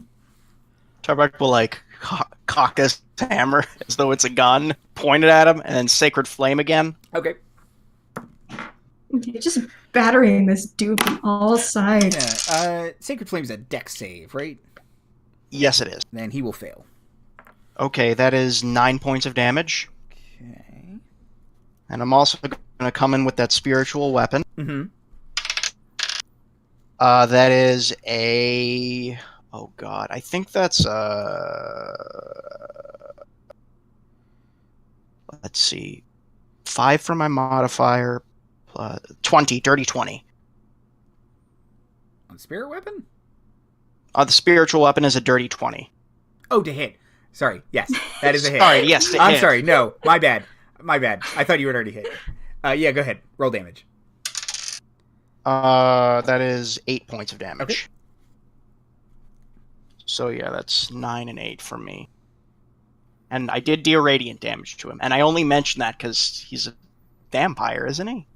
Tarbek will, cock his hammer as though it's a gun, point it at him, and then Sacred Flame again. Okay. You're just battering this dude from all sides. Yeah, Sacred Flame's a dex save, right? Yes, it is. Then he will fail. Okay, that is 9 points of damage. Okay. And I'm also going to come in with that spiritual weapon. Mm-hmm. That is a... Oh, God. I think that's... Let's see. 5 for my modifier. 20. Dirty 20. On spirit weapon? The spiritual weapon is a dirty 20. Oh, to hit. Sorry. Yes, that is a hit. Sorry, yes, to I'm hit. sorry. No, my bad. I thought you had already hit. Yeah, go ahead. Roll damage. That is 8 points of damage. Okay. So yeah, that's 9 and 8 for me. And I did deal radiant damage to him. And I only mentioned that because he's a vampire, isn't he?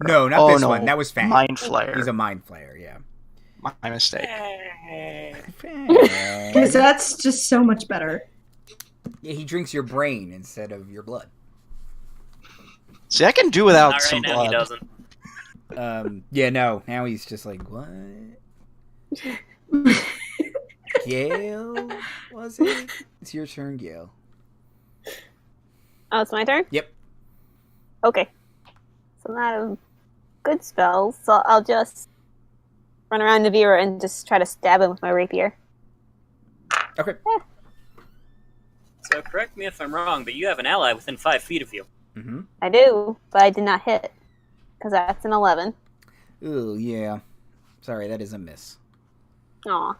No, not this one. That was Fang. Mind Flayer. He's a Mind Flayer, yeah. My mistake. Because that's just so much better. Yeah, he drinks your brain instead of your blood. See, I can do without Not some right now, blood. he doesn't. Yeah, no. Now he's just like, what? Gayle, was it? It's your turn, Gayle. Oh, it's my turn? Yep. Okay. So I'm out of good spells, so I'll just run around Navira and just try to stab him with my rapier. Okay. So correct me if I'm wrong, but you have an ally within 5 feet of you. Mm-hmm. I do, but I did not hit. Because that's an 11. Ooh, yeah. Sorry, that is a miss. Aw.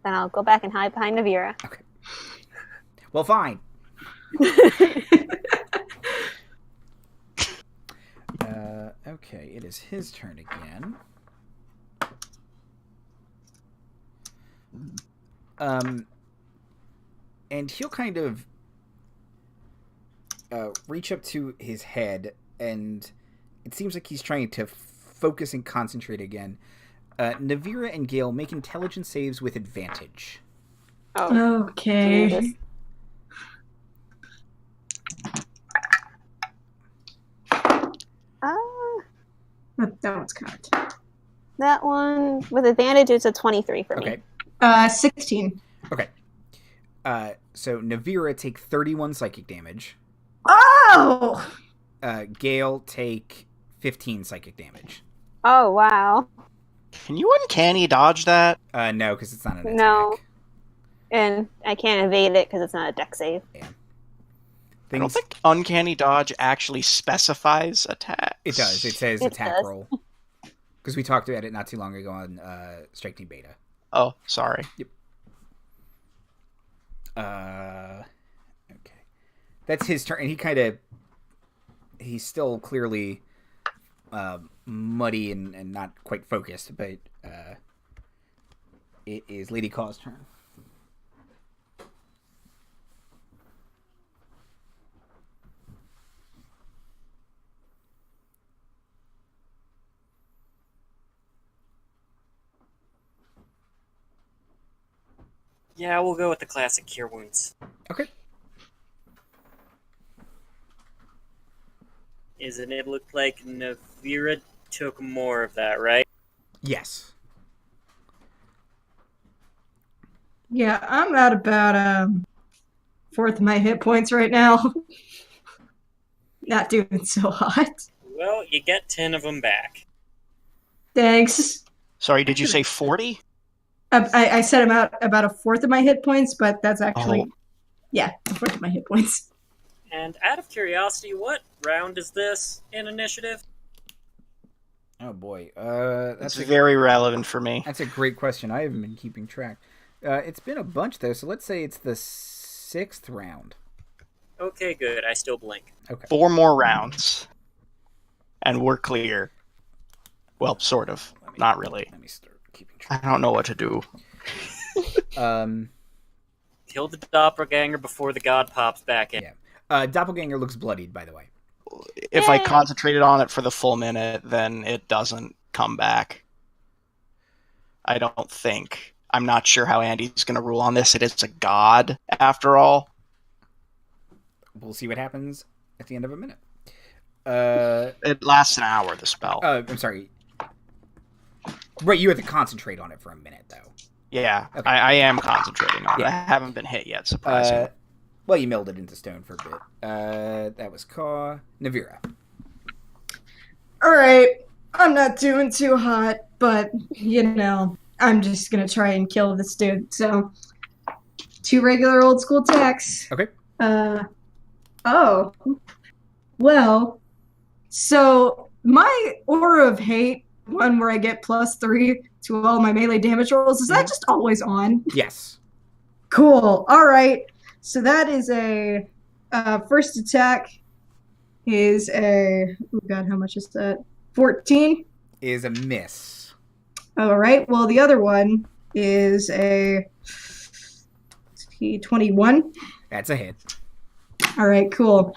Then I'll go back and hide behind Navira. Okay. Well, fine. Okay, it is his turn again. And he'll kind of reach up to his head, and it seems like he's trying to focus and concentrate again. Navira and Gayle make intelligence saves with advantage. Oh. Okay. Jesus. That one's correct. That one with advantage is a 23 for me. Okay. 16. Okay. So Navira take 31 psychic damage. Oh! Gayle take 15 psychic damage. Oh, wow. Can you uncanny dodge that? No, because it's not an attack. No. And I can't evade it because it's not a dex save. Yeah. I don't think uncanny dodge actually specifies attacks. It does. It says It attack does. roll. Because we talked about it not too long ago on Strike Team Beta. Oh, sorry. Yep. Okay. That's his turn. And he's still clearly muddy and not quite focused, but it is Lady Kaw's turn. Yeah, we'll go with the classic Cure Wounds. Okay. Isn't it looked like Navira took more of that, right? Yes. Yeah, I'm at about a fourth of my hit points right now. Not doing so hot. Well, you get 10 of them back. Thanks. Sorry, did you say 40? I said I'm at about a fourth of my hit points, but that's actually, Oh. yeah, a fourth of my hit points. And out of curiosity, what round is this in initiative? Oh boy. That's very relevant for me. That's a great question. I haven't been keeping track. It's been a bunch though, so let's say it's the 6th round. Okay, good. I still blink. Okay. 4 more rounds. And we're clear. Well, sort of. Not really. Let me start keeping I track. don't know what to do. Kill the doppelganger before the god pops back in. Yeah. Doppelganger looks bloodied, by the way. If I concentrated on it for the full minute, then it doesn't come back. I don't think. I'm not sure how Andy's going to rule on this. It is a god, after all. We'll see what happens at the end of a minute. It lasts an hour, the spell. I'm sorry. Right, you have to concentrate on it for a minute, though. Yeah, Okay. I am concentrating on it. Yeah. I haven't been hit yet, surprisingly. Well, you milled it into stone for a bit. That was Kaw. Navira. Alright, I'm not doing too hot, but, you know, I'm just gonna try and kill this dude, so 2 regular old school attacks. Okay. Oh. Well, so my Aura of Hate, one where I get +3 to all my melee damage rolls, is that just always on? Yes. Cool. Alright. So that is a first attack is a, oh god, how much is that? 14. Is a miss. Alright, well the other one is a 21. That's a hit. Alright, cool.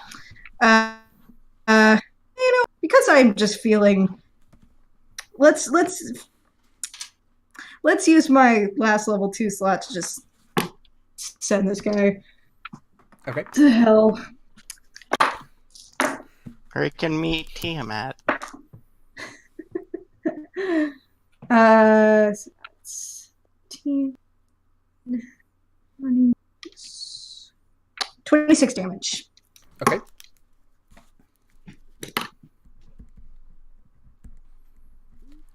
Because I'm just feeling, let's use my last level 2 slot to just send this guy Okay. to hell. Where you can meet Tiamat. So that's 10, 20, 26 damage. Okay.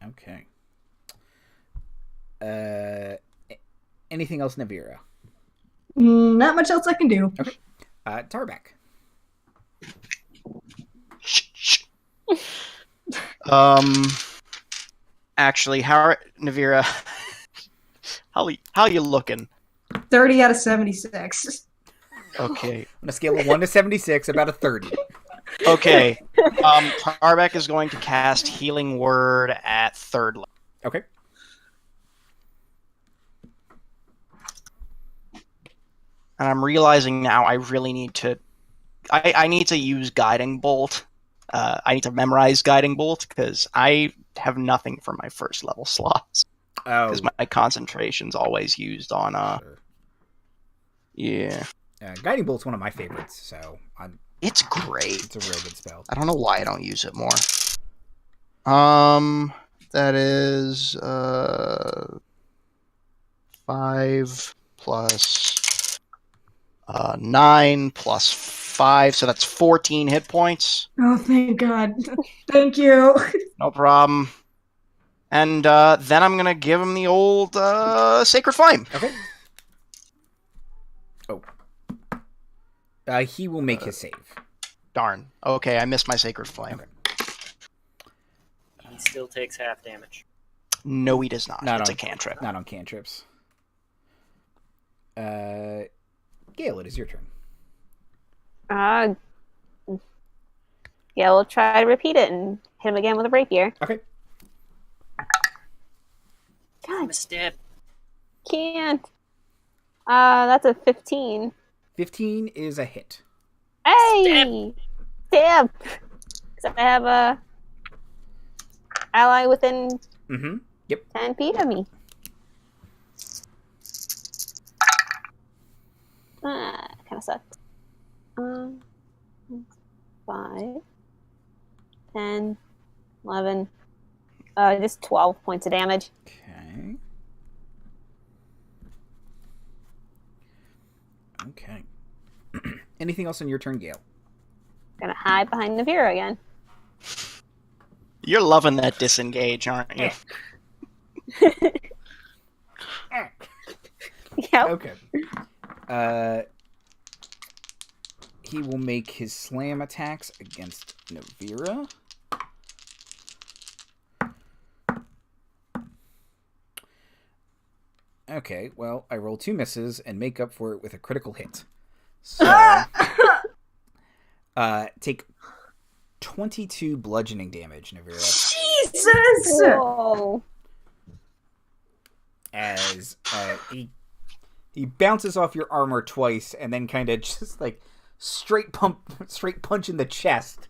Okay. Anything else, Navira? Not much else I can do. Tarbek. Actually, Navira, how you looking? 30 out of 76. Okay. On a scale of 1 to 76, about a 30. Okay. Tarbek is going to cast Healing Word at 3rd level. Okay. And I'm realizing now I really need to... I need to use Guiding Bolt. I need to memorize Guiding Bolt, because I have nothing for my first level slots. Oh, Because my concentration's always used on sure. Yeah. Guiding Bolt's one of my favorites, so It's great. it's a real good spell. I don't know why I don't use it more. That is 5 plus 9 plus 5, so that's 14 hit points. Oh, thank God. Thank you. No problem. And then I'm gonna give him the old Sacred Flame. Okay. Oh. He will make his save. Darn. Okay, I missed my Sacred Flame. He still takes half damage. No, he does not. It's on, a cantrip. Not on cantrips. Gayle, it is your turn. Yeah, we'll try to repeat it and hit him again with a rapier. Okay. God, Stab. can't. That's a 15. 15 is a hit. Hey! Stab! So I have a ally within Mm-hmm. Yep. 10 feet of me. Kind of sucks. 5, 10, 11, just 12 points of damage. Okay. Okay. Anything else on your turn, Gayle? Gonna hide behind Navira again. You're loving that disengage, aren't you? Yep. Okay. He will make his slam attacks against Navira. Okay, well, I roll 2 misses and make up for it with a critical hit. So, take 22 bludgeoning damage, Navira. Jesus! Whoa. As he bounces off your armor twice and then kind of just like straight punch in the chest,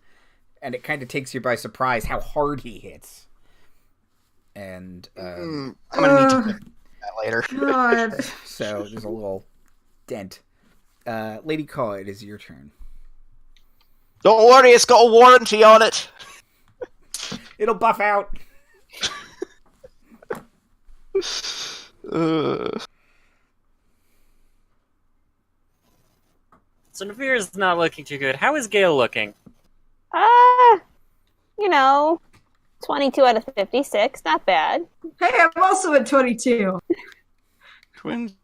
and it kind of takes you by surprise how hard he hits. And I'm gonna need to fix that later. God. so there's a little dent. Lady Kaw, it is your turn. Don't worry, it's got a warranty on it. It'll buff out. So Navira's not looking too good. How is Gayle looking? 22 out of 56, not bad. Hey, I'm also at 22. 20.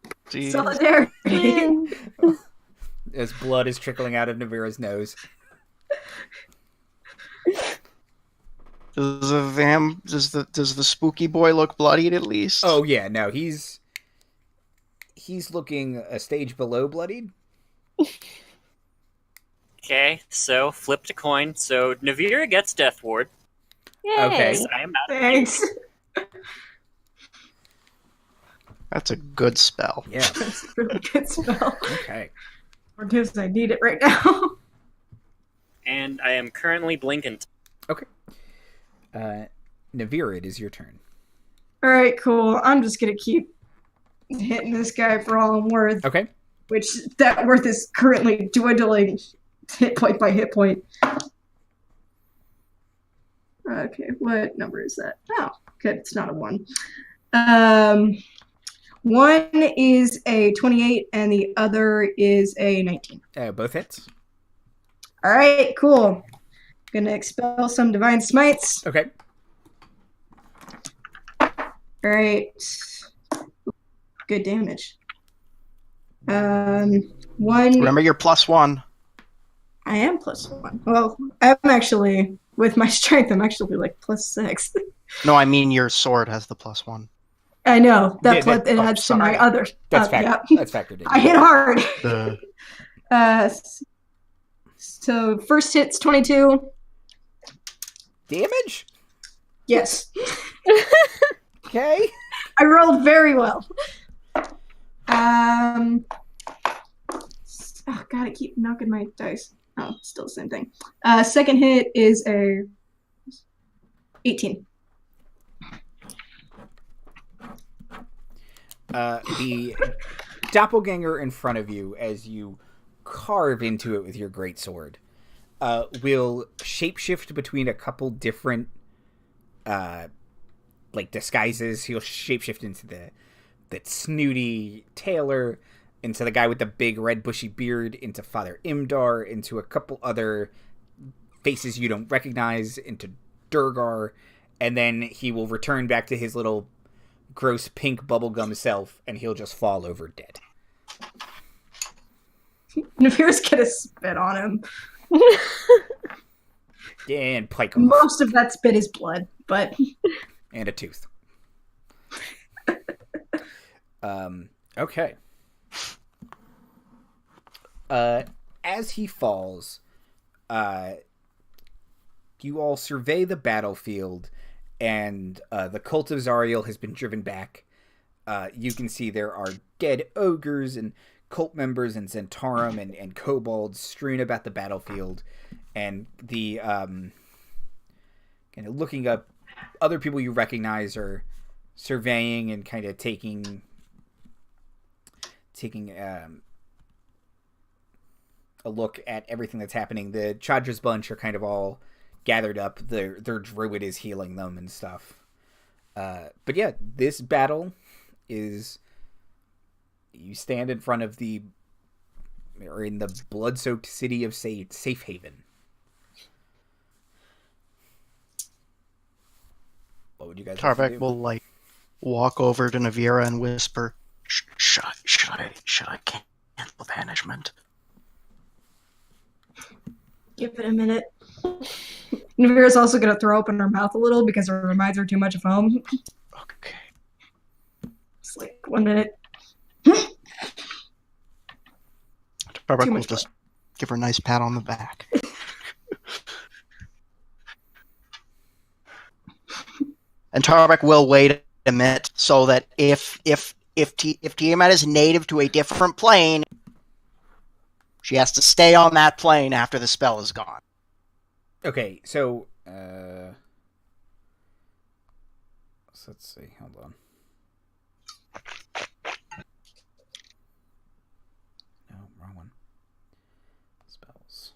Solidarity. As blood is trickling out of Navira's nose. Does the spooky boy look bloodied at least? Oh yeah, no, he's looking a stage below bloodied. Okay, so flipped a coin. So Navira gets Death Ward. Yay. Okay. I am not. Thanks. That's a good spell. Yeah. That's a really good spell. Okay. Or just I need it right now. And I am currently blinking. Okay. Navira, it is your turn. Alright, cool. I'm just gonna keep hitting this guy for all I'm worth. Okay. Which that worth is currently dwindling hit point by hit point. Okay, what number is that? Oh, good, it's not a 1. One is a 28 and the other is a 19. Both hits. Alright, cool. Gonna expel some Divine Smites. Okay. Alright. Good damage. One. Remember your +1. I am +1. Well, I'm actually, with my strength, I'm actually like +6. No, I mean your sword has the +1. I know. That Yeah, it adds to my sorry. other. That's yeah. that's factored in. I hit hard. Uh. So first hit's 22. Damage? Yes. Okay. I rolled very well. Oh god, I keep knocking my dice. Oh, still the same thing. Second hit is a 18. The doppelganger in front of you, as you carve into it with your greatsword, will shapeshift between a couple different disguises. He'll shapeshift into the snooty tailor, into the guy with the big red bushy beard, into Father Imdar, into a couple other faces you don't recognize, into Durgar, and then he will return back to his little gross pink bubblegum self, and he'll just fall over dead. Navira's gonna spit on him. And pike off. Most of that spit is blood, but... And a tooth. Okay. As he falls, you all survey the battlefield, and the cult of Zariel has been driven back. You can see there are dead ogres and cult members and Zentarum and kobolds strewn about the battlefield, and the kind of looking up. Other people you recognize are surveying and kind of taking a look at everything that's happening. The Chadra's bunch are kind of all gathered up. Their druid is healing them and stuff. But yeah, this battle is... You stand in front of in the blood-soaked city of Safe Haven. What would you guys like to do? Tarbek will walk over to Navira and whisper, Should I cancel banishment? Give it a minute. Navira's also gonna throw open her mouth a little because it reminds her too much of home. Okay. It's 1 minute. Tarbek will just give her a nice pat on the back. And Tarbek will wait a minute so that if Tiamat is native to a different plane, she has to stay on that plane after the spell is gone. Okay, so let's see. Hold on. No, wrong one. Spells.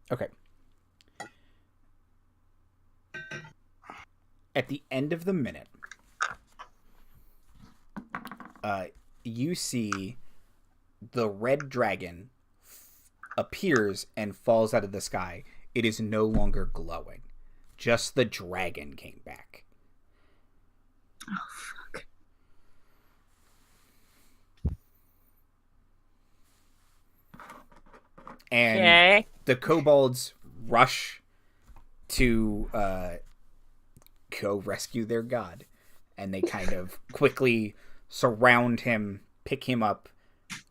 Okay. At the end of the minute, you see the red dragon appears and falls out of the sky. It is no longer glowing. Just the dragon came back. Oh, fuck. And the kobolds rush to go rescue their god. And they kind of quickly surround him, pick him up,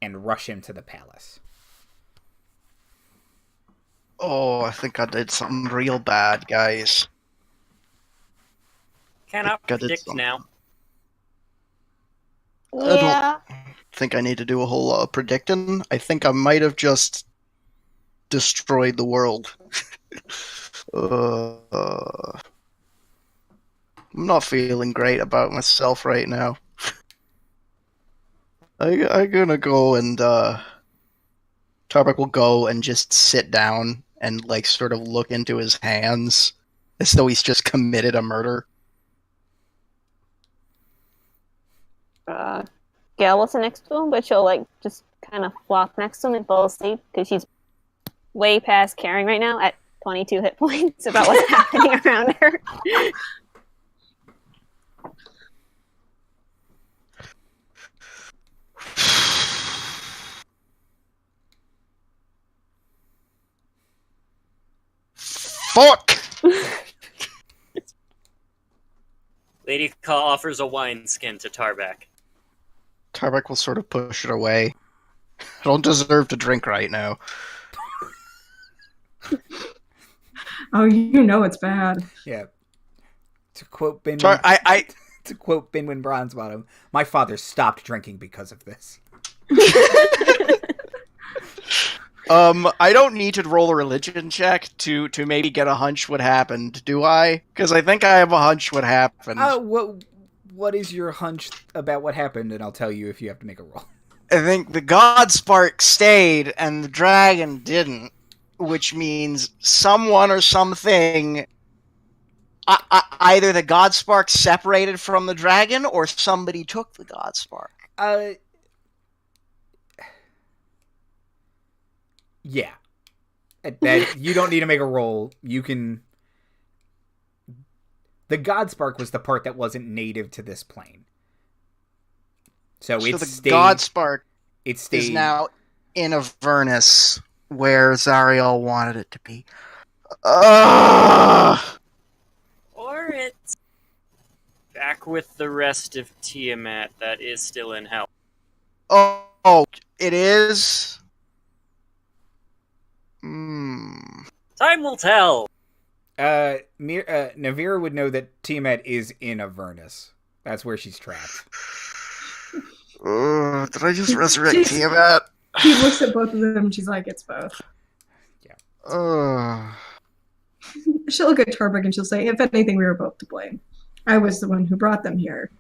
and rush him to the palace. Oh, I think I did something real bad, guys. Cannot predict now. Yeah. I don't think I need to do a whole lot of predicting. I think I might have just destroyed the world. I'm not feeling great about myself right now. I'm gonna go and Tarbek will go and just sit down and sort of look into his hands as though he's just committed a murder. Gayle will sit next to him, but she'll just kind of flop next to him and fall asleep because she's way past caring right now at 22 hit points about what's happening around her. Fuck! Lady Kaw offers a wineskin to Tarbek. Tarbek will sort of push it away. I don't deserve to drink right now. Oh, you know it's bad. Yeah. To quote Binwin, to quote Binwin Bronzebottom, my father stopped drinking because of this. I don't need to roll a religion check to maybe get a hunch what happened, do I? Because I think I have a hunch what happened. What is your hunch about what happened? And I'll tell you if you have to make a roll. I think the God Spark stayed and the dragon didn't, which means someone or something. Either the God Spark separated from the dragon, or somebody took the God Spark. Yeah. That you don't need to make a roll. You can. The God Spark was the part that wasn't native to this plane. So the God Spark is now in Avernus, where Zariel wanted it to be. Or it's back with the rest of Tiamat that is still in hell. Oh, it is? Time will tell. Navira would know that Tiamat is in Avernus. That's where she's trapped. Did I just resurrect Tiamat? She looks at both of them and she's like, it's both. Yeah. She'll look at Tarbek and she'll say, if anything, we were both to blame. I was the one who brought them here.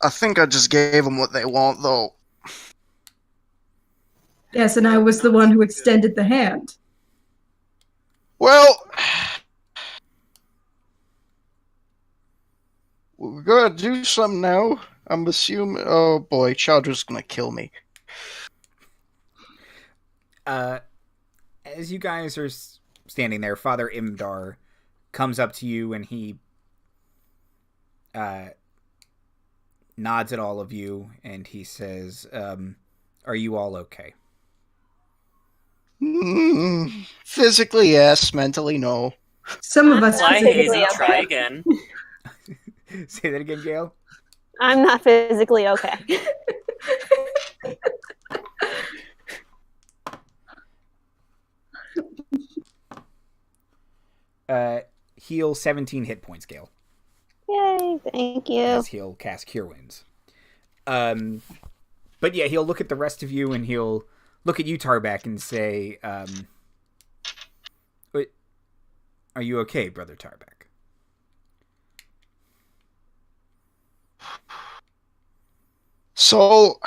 I think I just gave them what they want, though. Yes, and I was the one who extended the hand. Well, we're gonna do something now. I'm assuming. Oh boy, Chandra's gonna kill me. As you guys are standing there, Father Imdar comes up to you and he nods at all of you and he says, "Are you all okay?" Physically, yes. Mentally, no. Some of us Fly physically hazy, try again. Say that again, Gayle. I'm not physically okay. Heal 17 hit points, Gayle. Yay, thank you. As he'll cast Cure Wounds. But yeah, he'll look at the rest of you and he'll look at you, Tarbek, and say, "Wait, are you okay, Brother Tarbek?" So,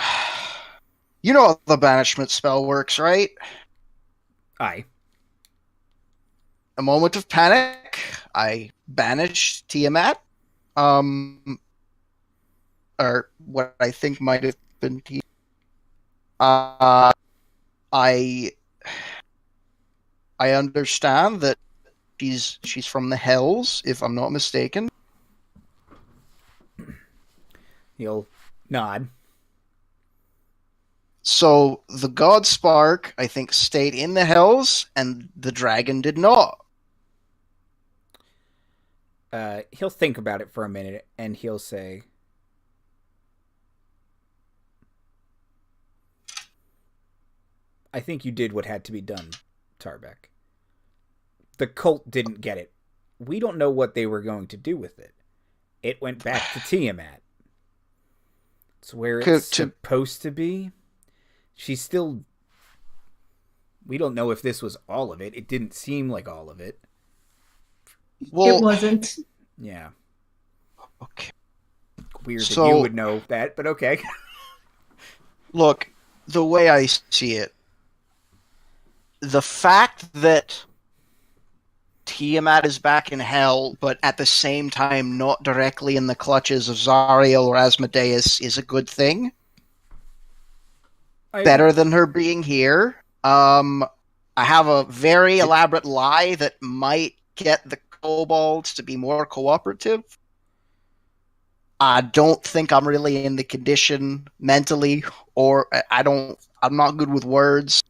you know how the banishment spell works, right? Aye. A moment of panic, I banish Tiamat. Or what I think might have been Tiamat. I understand that she's from the Hells, if I'm not mistaken. He'll nod. So the God Spark, I think, stayed in the Hells, and the dragon did not. He'll think about it for a minute, and he'll say, "I think you did what had to be done, Tarbek. The cult didn't get it. We don't know what they were going to do with it. It went back to Tiamat. It's where it's supposed to be. She's still... We don't know if this was all of it. It didn't seem like all of it." Well, it wasn't. Yeah. Okay. Weird that you would know that, but okay. Look, the way I see it, the fact that Tiamat is back in hell, but at the same time not directly in the clutches of Zariel or Asmodeus is a good thing. Better than her being here. I have a very elaborate lie that might get the kobolds to be more cooperative. I don't think I'm really in the condition mentally, or I'm not good with words.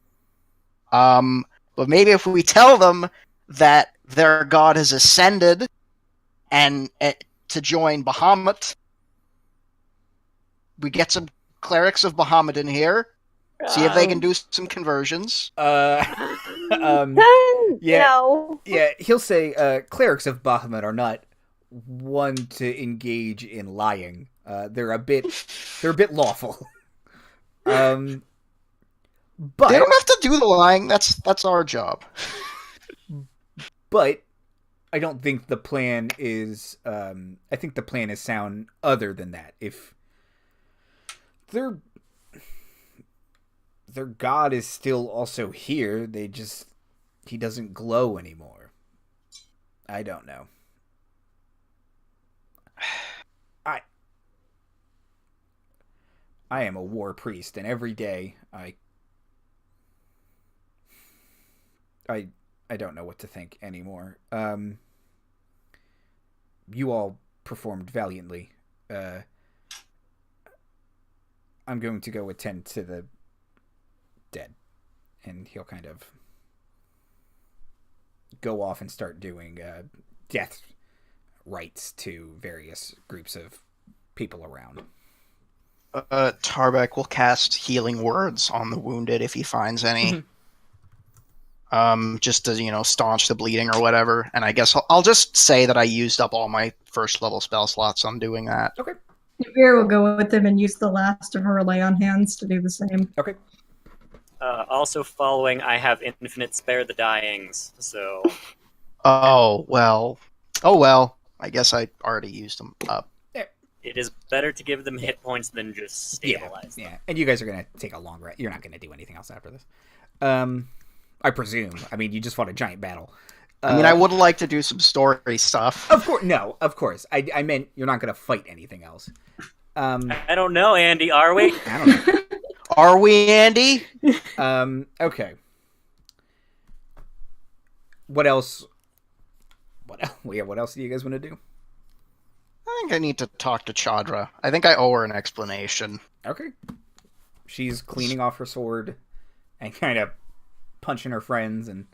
But maybe if we tell them that their god has ascended and to join Bahamut, we get some clerics of Bahamut in here. See if they can do some conversions. Yeah, No. yeah. He'll say, "Clerics of Bahamut are not one to engage in lying. They're a bit lawful. But they don't have to do the lying. That's our job. But I don't think the plan is. I think the plan is sound. Other than that, if their god is still also here, he doesn't glow anymore. I don't know. I am a war priest, and every day I don't know what to think anymore. You all performed valiantly. I'm going to go attend to the dead. And he'll kind of go off and start doing death rites to various groups of people around. Tarbek will cast healing words on the wounded if he finds any. Just to, staunch the bleeding or whatever. And I guess I'll just say that I used up all my first level spell slots on doing that. Okay. Navira will go with him and use the last of her lay on hands to do the same. Okay. Also following, I have infinite spare the dyings, so... Oh, well. I guess I already used them up. It is better to give them hit points than just stabilize them. Yeah, and you guys are going to take a long rest. You're not going to do anything else after this. I presume. I mean, you just fought a giant battle. I would like to do some story stuff. Of course. No, of course. I meant you're not going to fight anything else. I don't know, Andy. Are we? I don't know. Are we, Andy? Okay. What else? What else do you guys want to do? I think I need to talk to Chadra. I think I owe her an explanation. Okay. She's cleaning off her sword and kind of punching her friends, and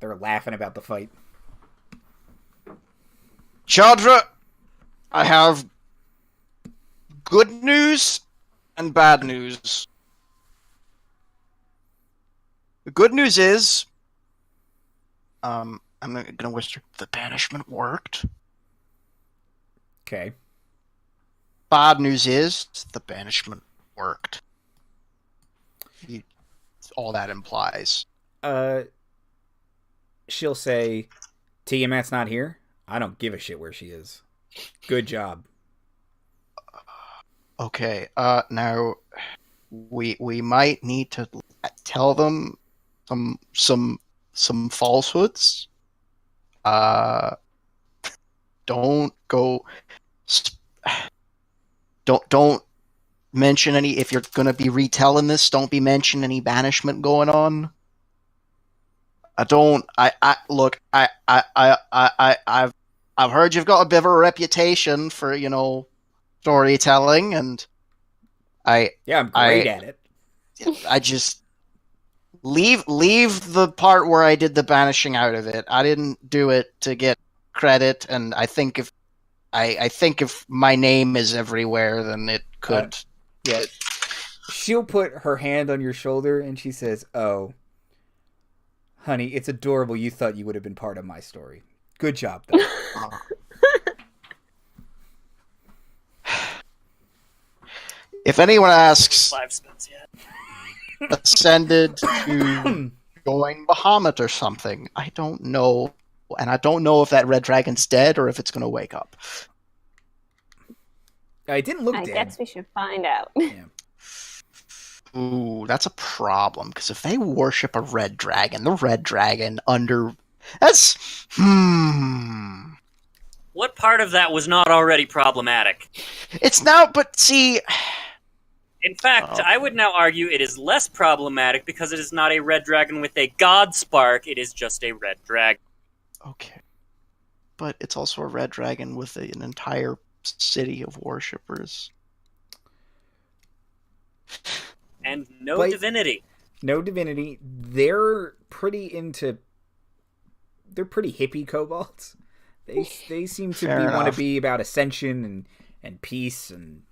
they're laughing about the fight. Chadra, I have good news and bad news. The good news is, I'm gonna whisper, the banishment worked. Okay. Bad news is, the banishment worked. All that implies. She'll say, Tiamat's not here? I don't give a shit where she is. Good job. Okay, now, we might need to tell them some falsehoods. Don't mention any, if you're gonna be retelling this, don't be mentioning any banishment going on. I've heard you've got a bit of a reputation for, storytelling, and I'm great at it. I just leave the part where I did the banishing out of it. I didn't do it to get credit, and I think if my name is everywhere, then it could. Yeah. She'll put her hand on your shoulder and she says, "Oh, honey, it's adorable. You thought you would have been part of my story. Good job, though." If anyone asks, 5 spins yet. ascended to join Bahamut or something, I don't know. And I don't know if that red dragon's dead or if it's going to wake up. It didn't look dead. I guess we should find out. Yeah. Ooh, that's a problem. Because if they worship a red dragon, the red dragon under... That's... What part of that was not already problematic? It's now... But see... In fact, I would now argue it is less problematic because it is not a red dragon with a god spark, it is just a red dragon. Okay. But it's also a red dragon with an entire city of worshippers. And no divinity. No divinity. They're pretty hippie kobolds. They seem to want to be about ascension and peace and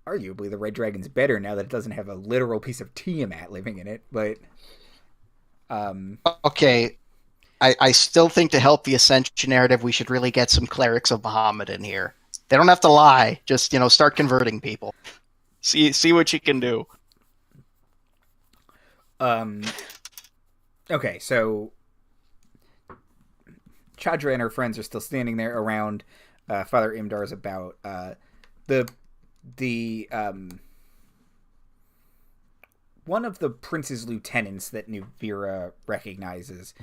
arguably the red dragon's better now that it doesn't have a literal piece of Tiamat living in it, but okay, I still think to help the Ascension narrative, we should really get some clerics of Bahamut in here. They don't have to lie. Just, start converting people. See what you can do. Okay, so Chadra and her friends are still standing there around Father Imdar's about. The one of the prince's lieutenants that Navira recognizes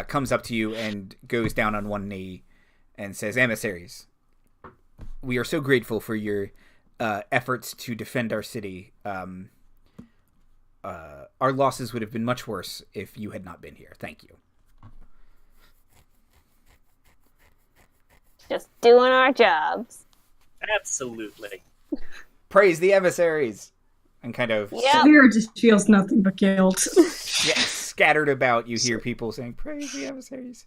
comes up to you and goes down on one knee and says, "Emissaries, we are so grateful for your efforts to defend our city. Our losses would have been much worse if you had not been here. Thank you." Just doing our jobs. Absolutely. Praise the emissaries. And kind of Navira just feels nothing but guilt. Scattered about, you hear people saying, "Praise the emissaries."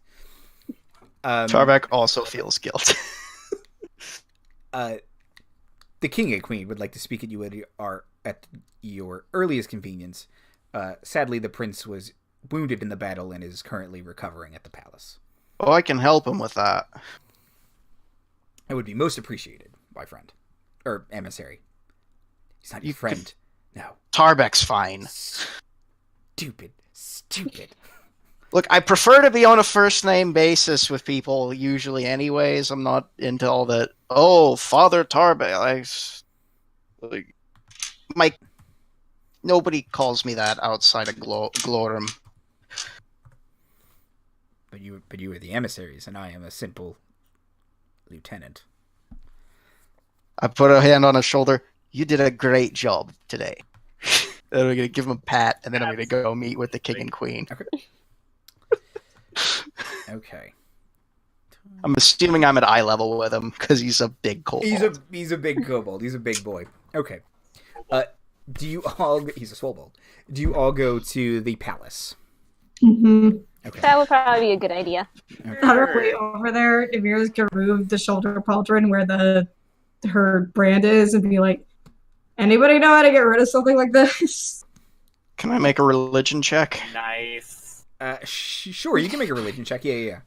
Tarbek also feels guilt. The king and queen would like to speak at you at your earliest convenience. Sadly, the prince was wounded in the battle and is currently recovering at the palace. Oh, I can help him with that. It would be most appreciated, my friend. Or emissary. He's not your friend. No. Tarbek's fine. Stupid. Look, I prefer to be on a first-name basis with people usually anyways. I'm not into all that, Father Tarbek. Nobody calls me that outside of Glorum. But you are the emissaries, and I am a simple lieutenant. I put a hand on his shoulder. You did a great job today. Then I'm going to give him a pat, and then I'm going to go meet with the king and queen. Okay. I'm assuming I'm at eye level with him, because he's a big kobold. He's a big kobold. He's a big boy. Okay. Do you all... He's a swobold. Do you all go to the palace? Mm-hmm. Okay. That would probably be a good idea. Okay. On our way over there, Navira's gonna remove the shoulder pauldron where her brand is and be like, "Anybody know how to get rid of something like this?" Can I make a religion check? Nice. Sure, you can make a religion check. Yeah.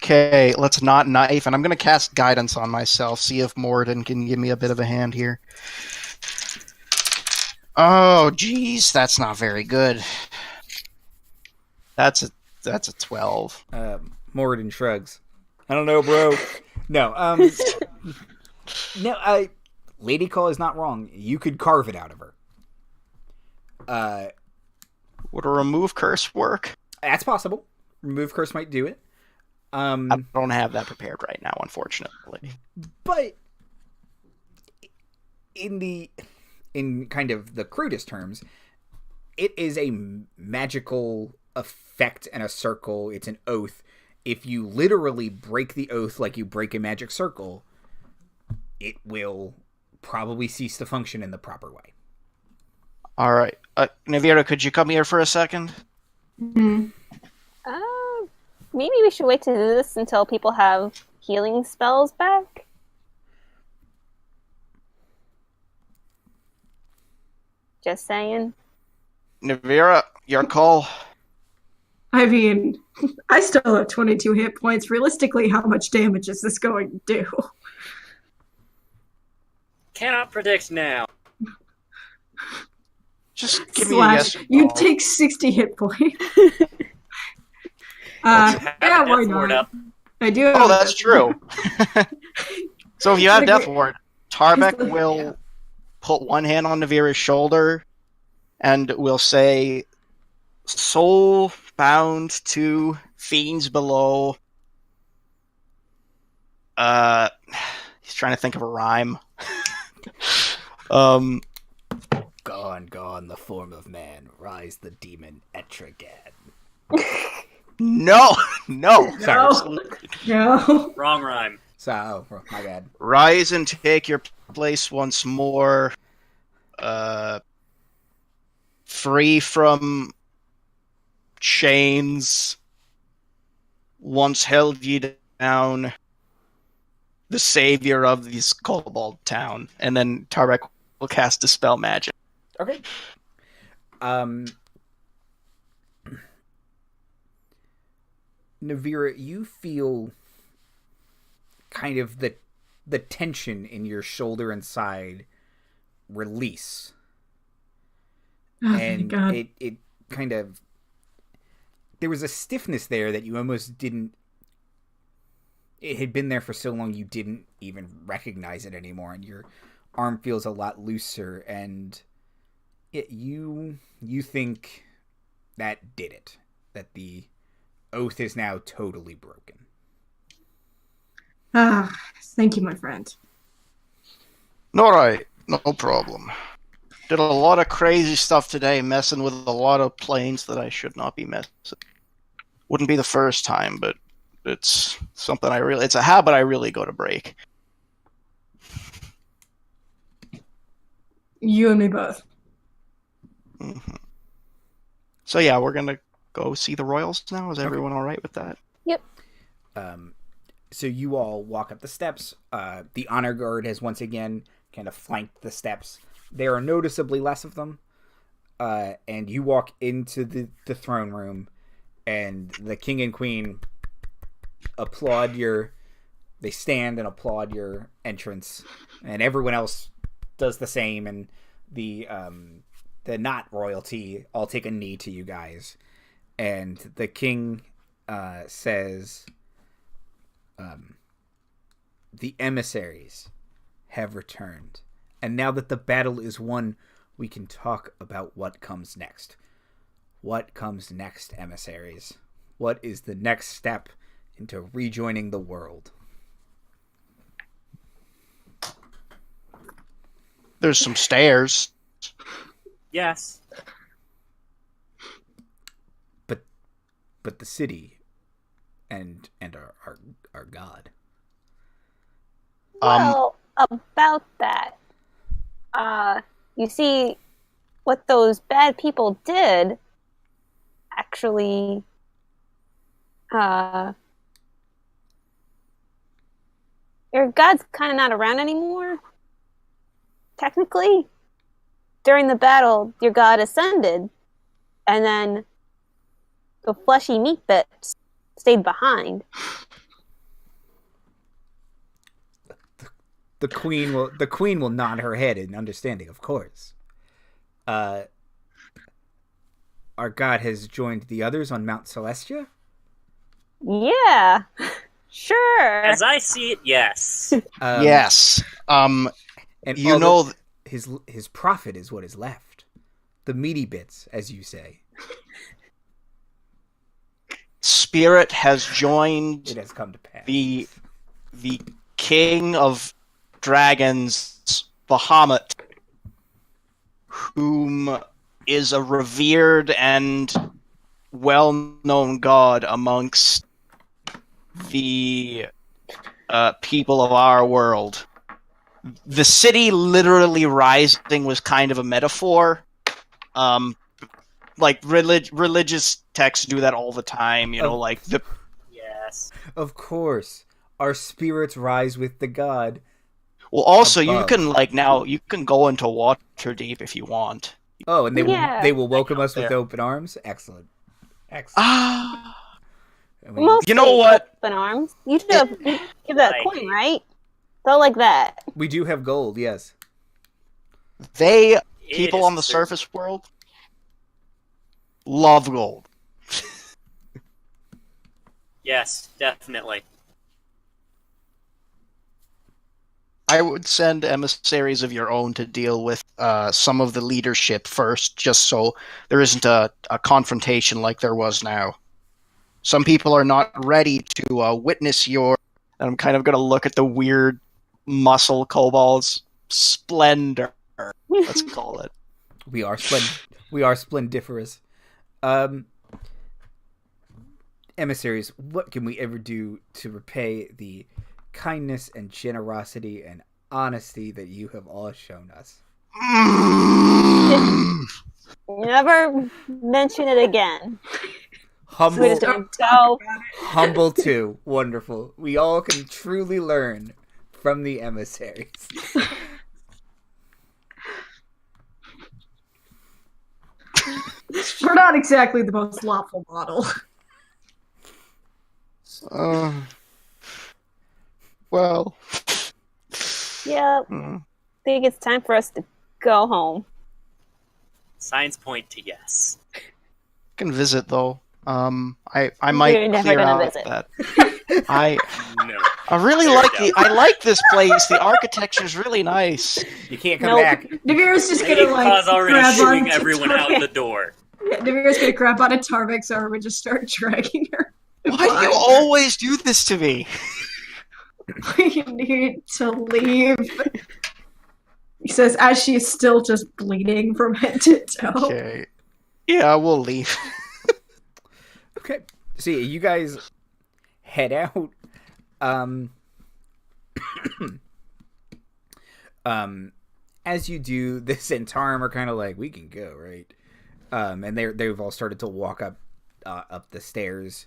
Okay, let's not knife, and I'm going to cast guidance on myself, see if Morden can give me a bit of a hand here. Oh, geez, that's not very good. That's a 12. Morden shrugs. I don't know, bro. No, Lady Kaw is not wrong. You could carve it out of her. Would a remove curse work? That's possible. Remove curse might do it. I don't have that prepared right now, unfortunately. But in kind of the crudest terms, it is a magical effect and a circle. It's an oath. If you literally break the oath like you break a magic circle, it will probably cease to function in the proper way. All right. Navira, could you come here for a second? Mm-hmm. Maybe we should wait to do this until people have healing spells back. Just saying. Navira, your call. I mean, I still have 22 hit points. Realistically, how much damage is this going to do? Cannot predict now. Just give me a yes or no. You take 60 hit points. Yeah, why not? I do. Oh, that's true. So if you have Death Ward, Tarbek will put one hand on Navira's shoulder and will say, "Soul bound to fiends below." He's trying to think of a rhyme. Gone, the form of man, rise the demon Etrigan. No. Sorry. Absolutely. No. Wrong rhyme. So, my bad. Rise and take your place once more. Free from chains once held ye down. The savior of this kobold town. And then Tarbek will cast Dispel Magic. Okay. Navira, you feel kind of the tension in your shoulder and side release. Oh, and thank God. it kind of, there was a stiffness there that you almost didn't, it had been there for so long you didn't even recognize it anymore, and your arm feels a lot looser, and you think that did it, that the oath is now totally broken. Thank you, my friend. All right, no problem. Did a lot of crazy stuff today, messing with a lot of planes that I should not be messing. Wouldn't be the first time, but it's something it's a habit I really go to break. You and me both. Mm-hmm. So yeah, we're gonna go see the Royals now. Is everyone all right with that? Yep. So you all walk up the steps. The honor guard has once again kind of flanked the steps. There are noticeably less of them. And you walk into the throne room, and the king and queen they stand and applaud your entrance, and everyone else does the same, and the not royalty all take a knee to you guys. And the king says, the emissaries have returned, and now that the battle is won, we can talk about what comes next. What comes next, emissaries? What is the next step into rejoining the world? There's some stairs. Yes. But the city and our god. Well, about that, you see, what those bad people did, actually, your god's kind of not around anymore. Technically, during the battle, your god ascended, and then the fleshy meat bits stayed behind. The queen will nod her head in understanding, of course. Our god has joined the others on Mount Celestia? Yeah, sure. As I see it, yes. Yes. And you know, his profit is what is left. The meaty bits, as you say. Spirit has joined. It has come to pass. The king of dragons, Bahamut, whom is a revered and well-known god amongst the people of our world. The city literally rising was kind of a metaphor. Like religious texts do that all the time, you know, like the... Yes. Of course. Our spirits rise with the god. Well, also, above. you can, like, now, you can go into Waterdeep if you want. Oh, and they will welcome us with there. open arms? Excellent. Ah! Mostly You know what? open arms. You should have give that a coin, right? So like that. We do have gold, yes. People on the surface world, love gold. Yes, definitely. I would send emissaries of your own to deal with some of the leadership first, just so there isn't a confrontation like there was now. Some people are not ready to witness your... And I'm kind of going to look at the weird muscle kobolds splendor. Let's call it. We are splendiferous. Emissaries, what can we ever do to repay the kindness and generosity and honesty that you have all shown us? Never mention it again. Humble too. Wonderful. We all can truly learn from the emissaries. We're not exactly the most lawful model. Well. Yep. Think it's time for us to go home. Signs point to yes. Can visit though. I We're might never clear gonna out visit. that. I really There like we go. I like this place. The architecture is really nice. You can't come Nope. back. Navira's just I gonna think like Kaw's already grab shooing onto everyone out Tarbek. the door. Yeah, Navira's gonna grab onto Tarbek's arm and just start dragging her. Why do you always do this to me? We need to leave. He says as she is still just bleeding from head to toe. Okay. Yeah, we'll leave. Okay. So yeah, you guys head out. As you do, the Centarum are kind of like, we can go, right? And they've all started to walk up the stairs.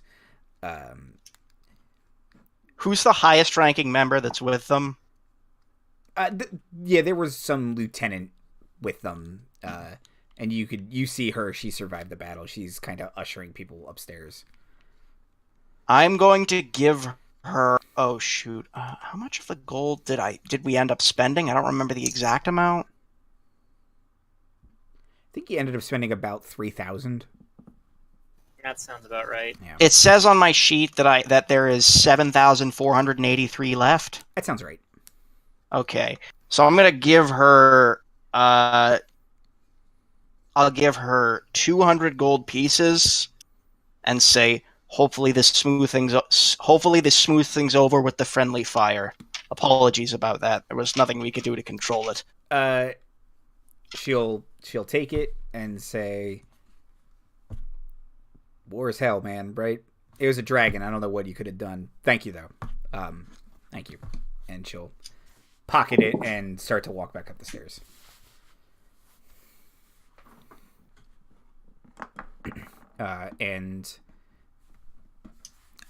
Who's the highest ranking member that's with them? Yeah, there was some lieutenant with them, and you see her. She survived the battle. She's kind of ushering people upstairs. I'm going to give her. Oh shoot! How much of the gold did we end up spending? I don't remember the exact amount. I think you ended up spending about 3,000. That sounds about right. Yeah, It says on my sheet that there is 7,483 left. that sounds right. Okay, so I'm gonna give her. I'll give her 200 gold pieces, and say, hopefully this smooth things over with the friendly fire. Apologies about that. There was nothing we could do to control it. She'll take it and say, war is hell, man, right? It was a dragon. I don't know what you could have done. Thank you, though. Thank you. And she'll pocket it and start to walk back up the stairs.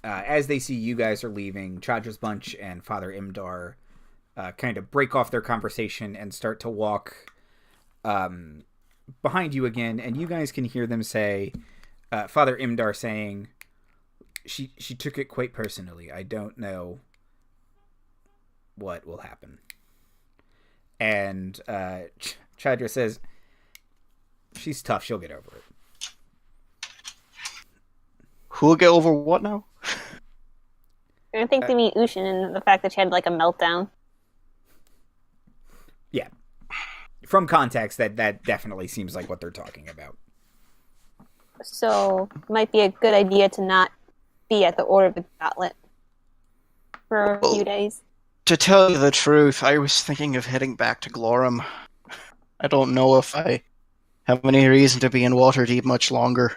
As they see you guys are leaving, Chadra's bunch and Father Imdar kind of break off their conversation and start to walk behind you again, and you guys can hear them say, Father Imdar saying, she took it quite personally. I don't know what will happen. And Chadra says, she's tough. She'll get over it. Who'll get over what now? I think they mean Ushin and the fact that she had like a meltdown. Yeah. From context, that definitely seems like what they're talking about. So it might be a good idea to not be at the Order of the Gauntlet for a few days. To tell you the truth, I was thinking of heading back to Glorum. I don't know if I have any reason to be in Waterdeep much longer.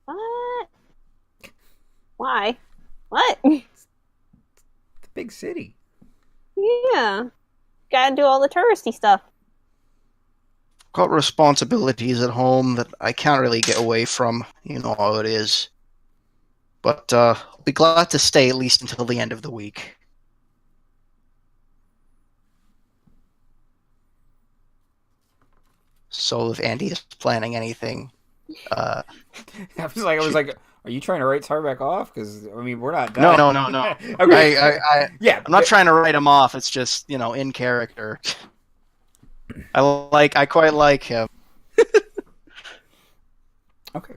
What? Why? What? It's a big city. Yeah. Gotta do all the touristy stuff. Got responsibilities at home that I can't really get away from. You know how it is. But I'll be glad to stay at least until the end of the week. So if Andy is planning anything, I was like, are you trying to write Tarbek off? Because I mean, we're not done. No. Okay. Yeah, I'm not trying to write him off. It's just, in character. I quite like him. Okay.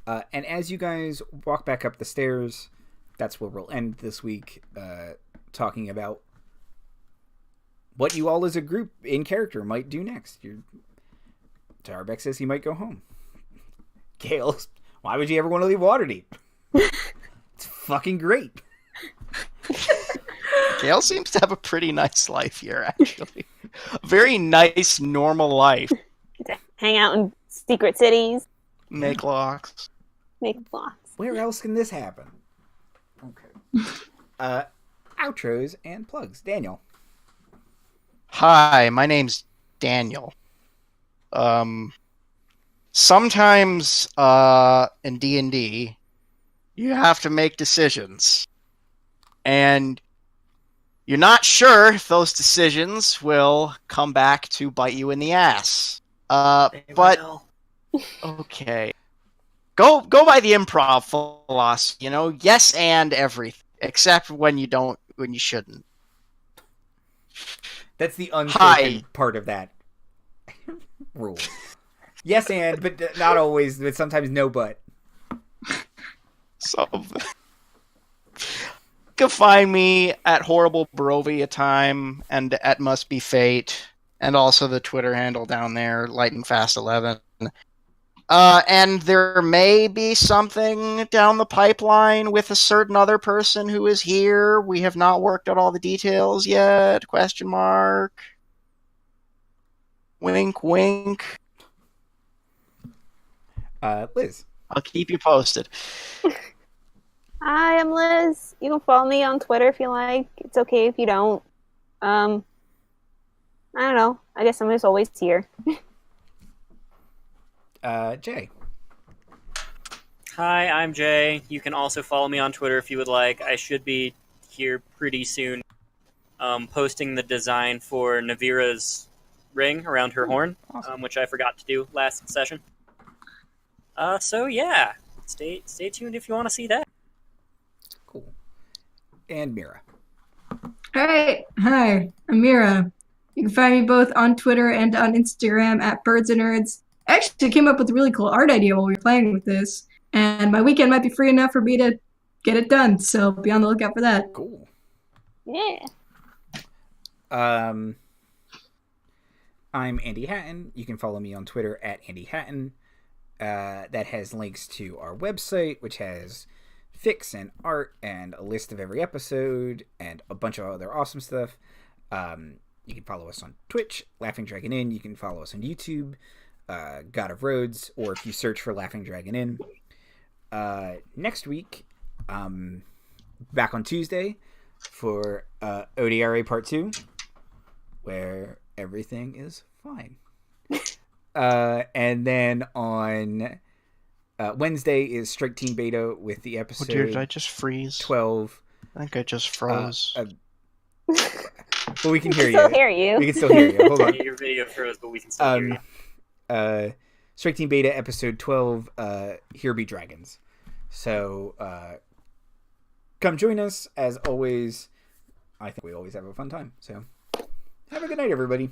And as you guys walk back up the stairs, that's where we'll end this week, talking about what you all as a group in character might do next. Tarbek says he might go home. Gayle, why would you ever want to leave Waterdeep? It's fucking great. Gayle seems to have a pretty nice life here, actually. A very nice, normal life. To hang out in secret cities. Make locks. Make blocks. Where else can this happen? Okay. Outros and plugs. Daniel. Hi, my name's Daniel. Sometimes in D&D, you have to make decisions. And you're not sure if those decisions will come back to bite you in the ass. But okay, go by the improv philosophy. Yes and everything, except when you shouldn't. That's the unspoken part of that rule. Yes and, but not always. But sometimes no but. So, you can find me at Horrible Barovia Time and at Must Be Fate, and also the Twitter handle down there, lightningfast11. And there may be something down the pipeline with a certain other person who is here. We have not worked out all the details yet. ? Wink, wink. Liz. I'll keep you posted. Hi, I'm Liz. You can follow me on Twitter if you like. It's okay if you don't. I don't know. I guess I'm just always here. Jay. Hi, I'm Jay. You can also follow me on Twitter if you would like. I should be here pretty soon, posting the design for Navira's ring around her horn, Awesome. which I forgot to do last session. So yeah, stay tuned if you want to see that. Cool. And Mira. Alright, hi, I'm Mira. You can find me both on Twitter and on Instagram at Birds and Nerds. I actually came up with a really cool art idea while we were playing with this, and my weekend might be free enough for me to get it done, so be on the lookout for that. Cool. Yeah. I'm Andy Hatton. You can follow me on Twitter at Andy Hatton. That has links to our website, which has fics and art and a list of every episode and a bunch of other awesome stuff. You can follow us on Twitch, Laughing Dragon Inn. You can follow us on YouTube, God of Roads, or if you search for Laughing Dragon Inn. Next week, back on Tuesday for ODRA Part 2, where everything is fine. And then on Wednesday is Strike Team Beta with the episode. Oh dear, did I just freeze? 12. I think I just froze. Well, we can hear you. Still hear you. We can still hear you. Hold on. Your video froze, but we can still hear you. Strike Team Beta episode 12. Here Be Dragons. So come join us. As always, I think we always have a fun time. So have a good night, everybody.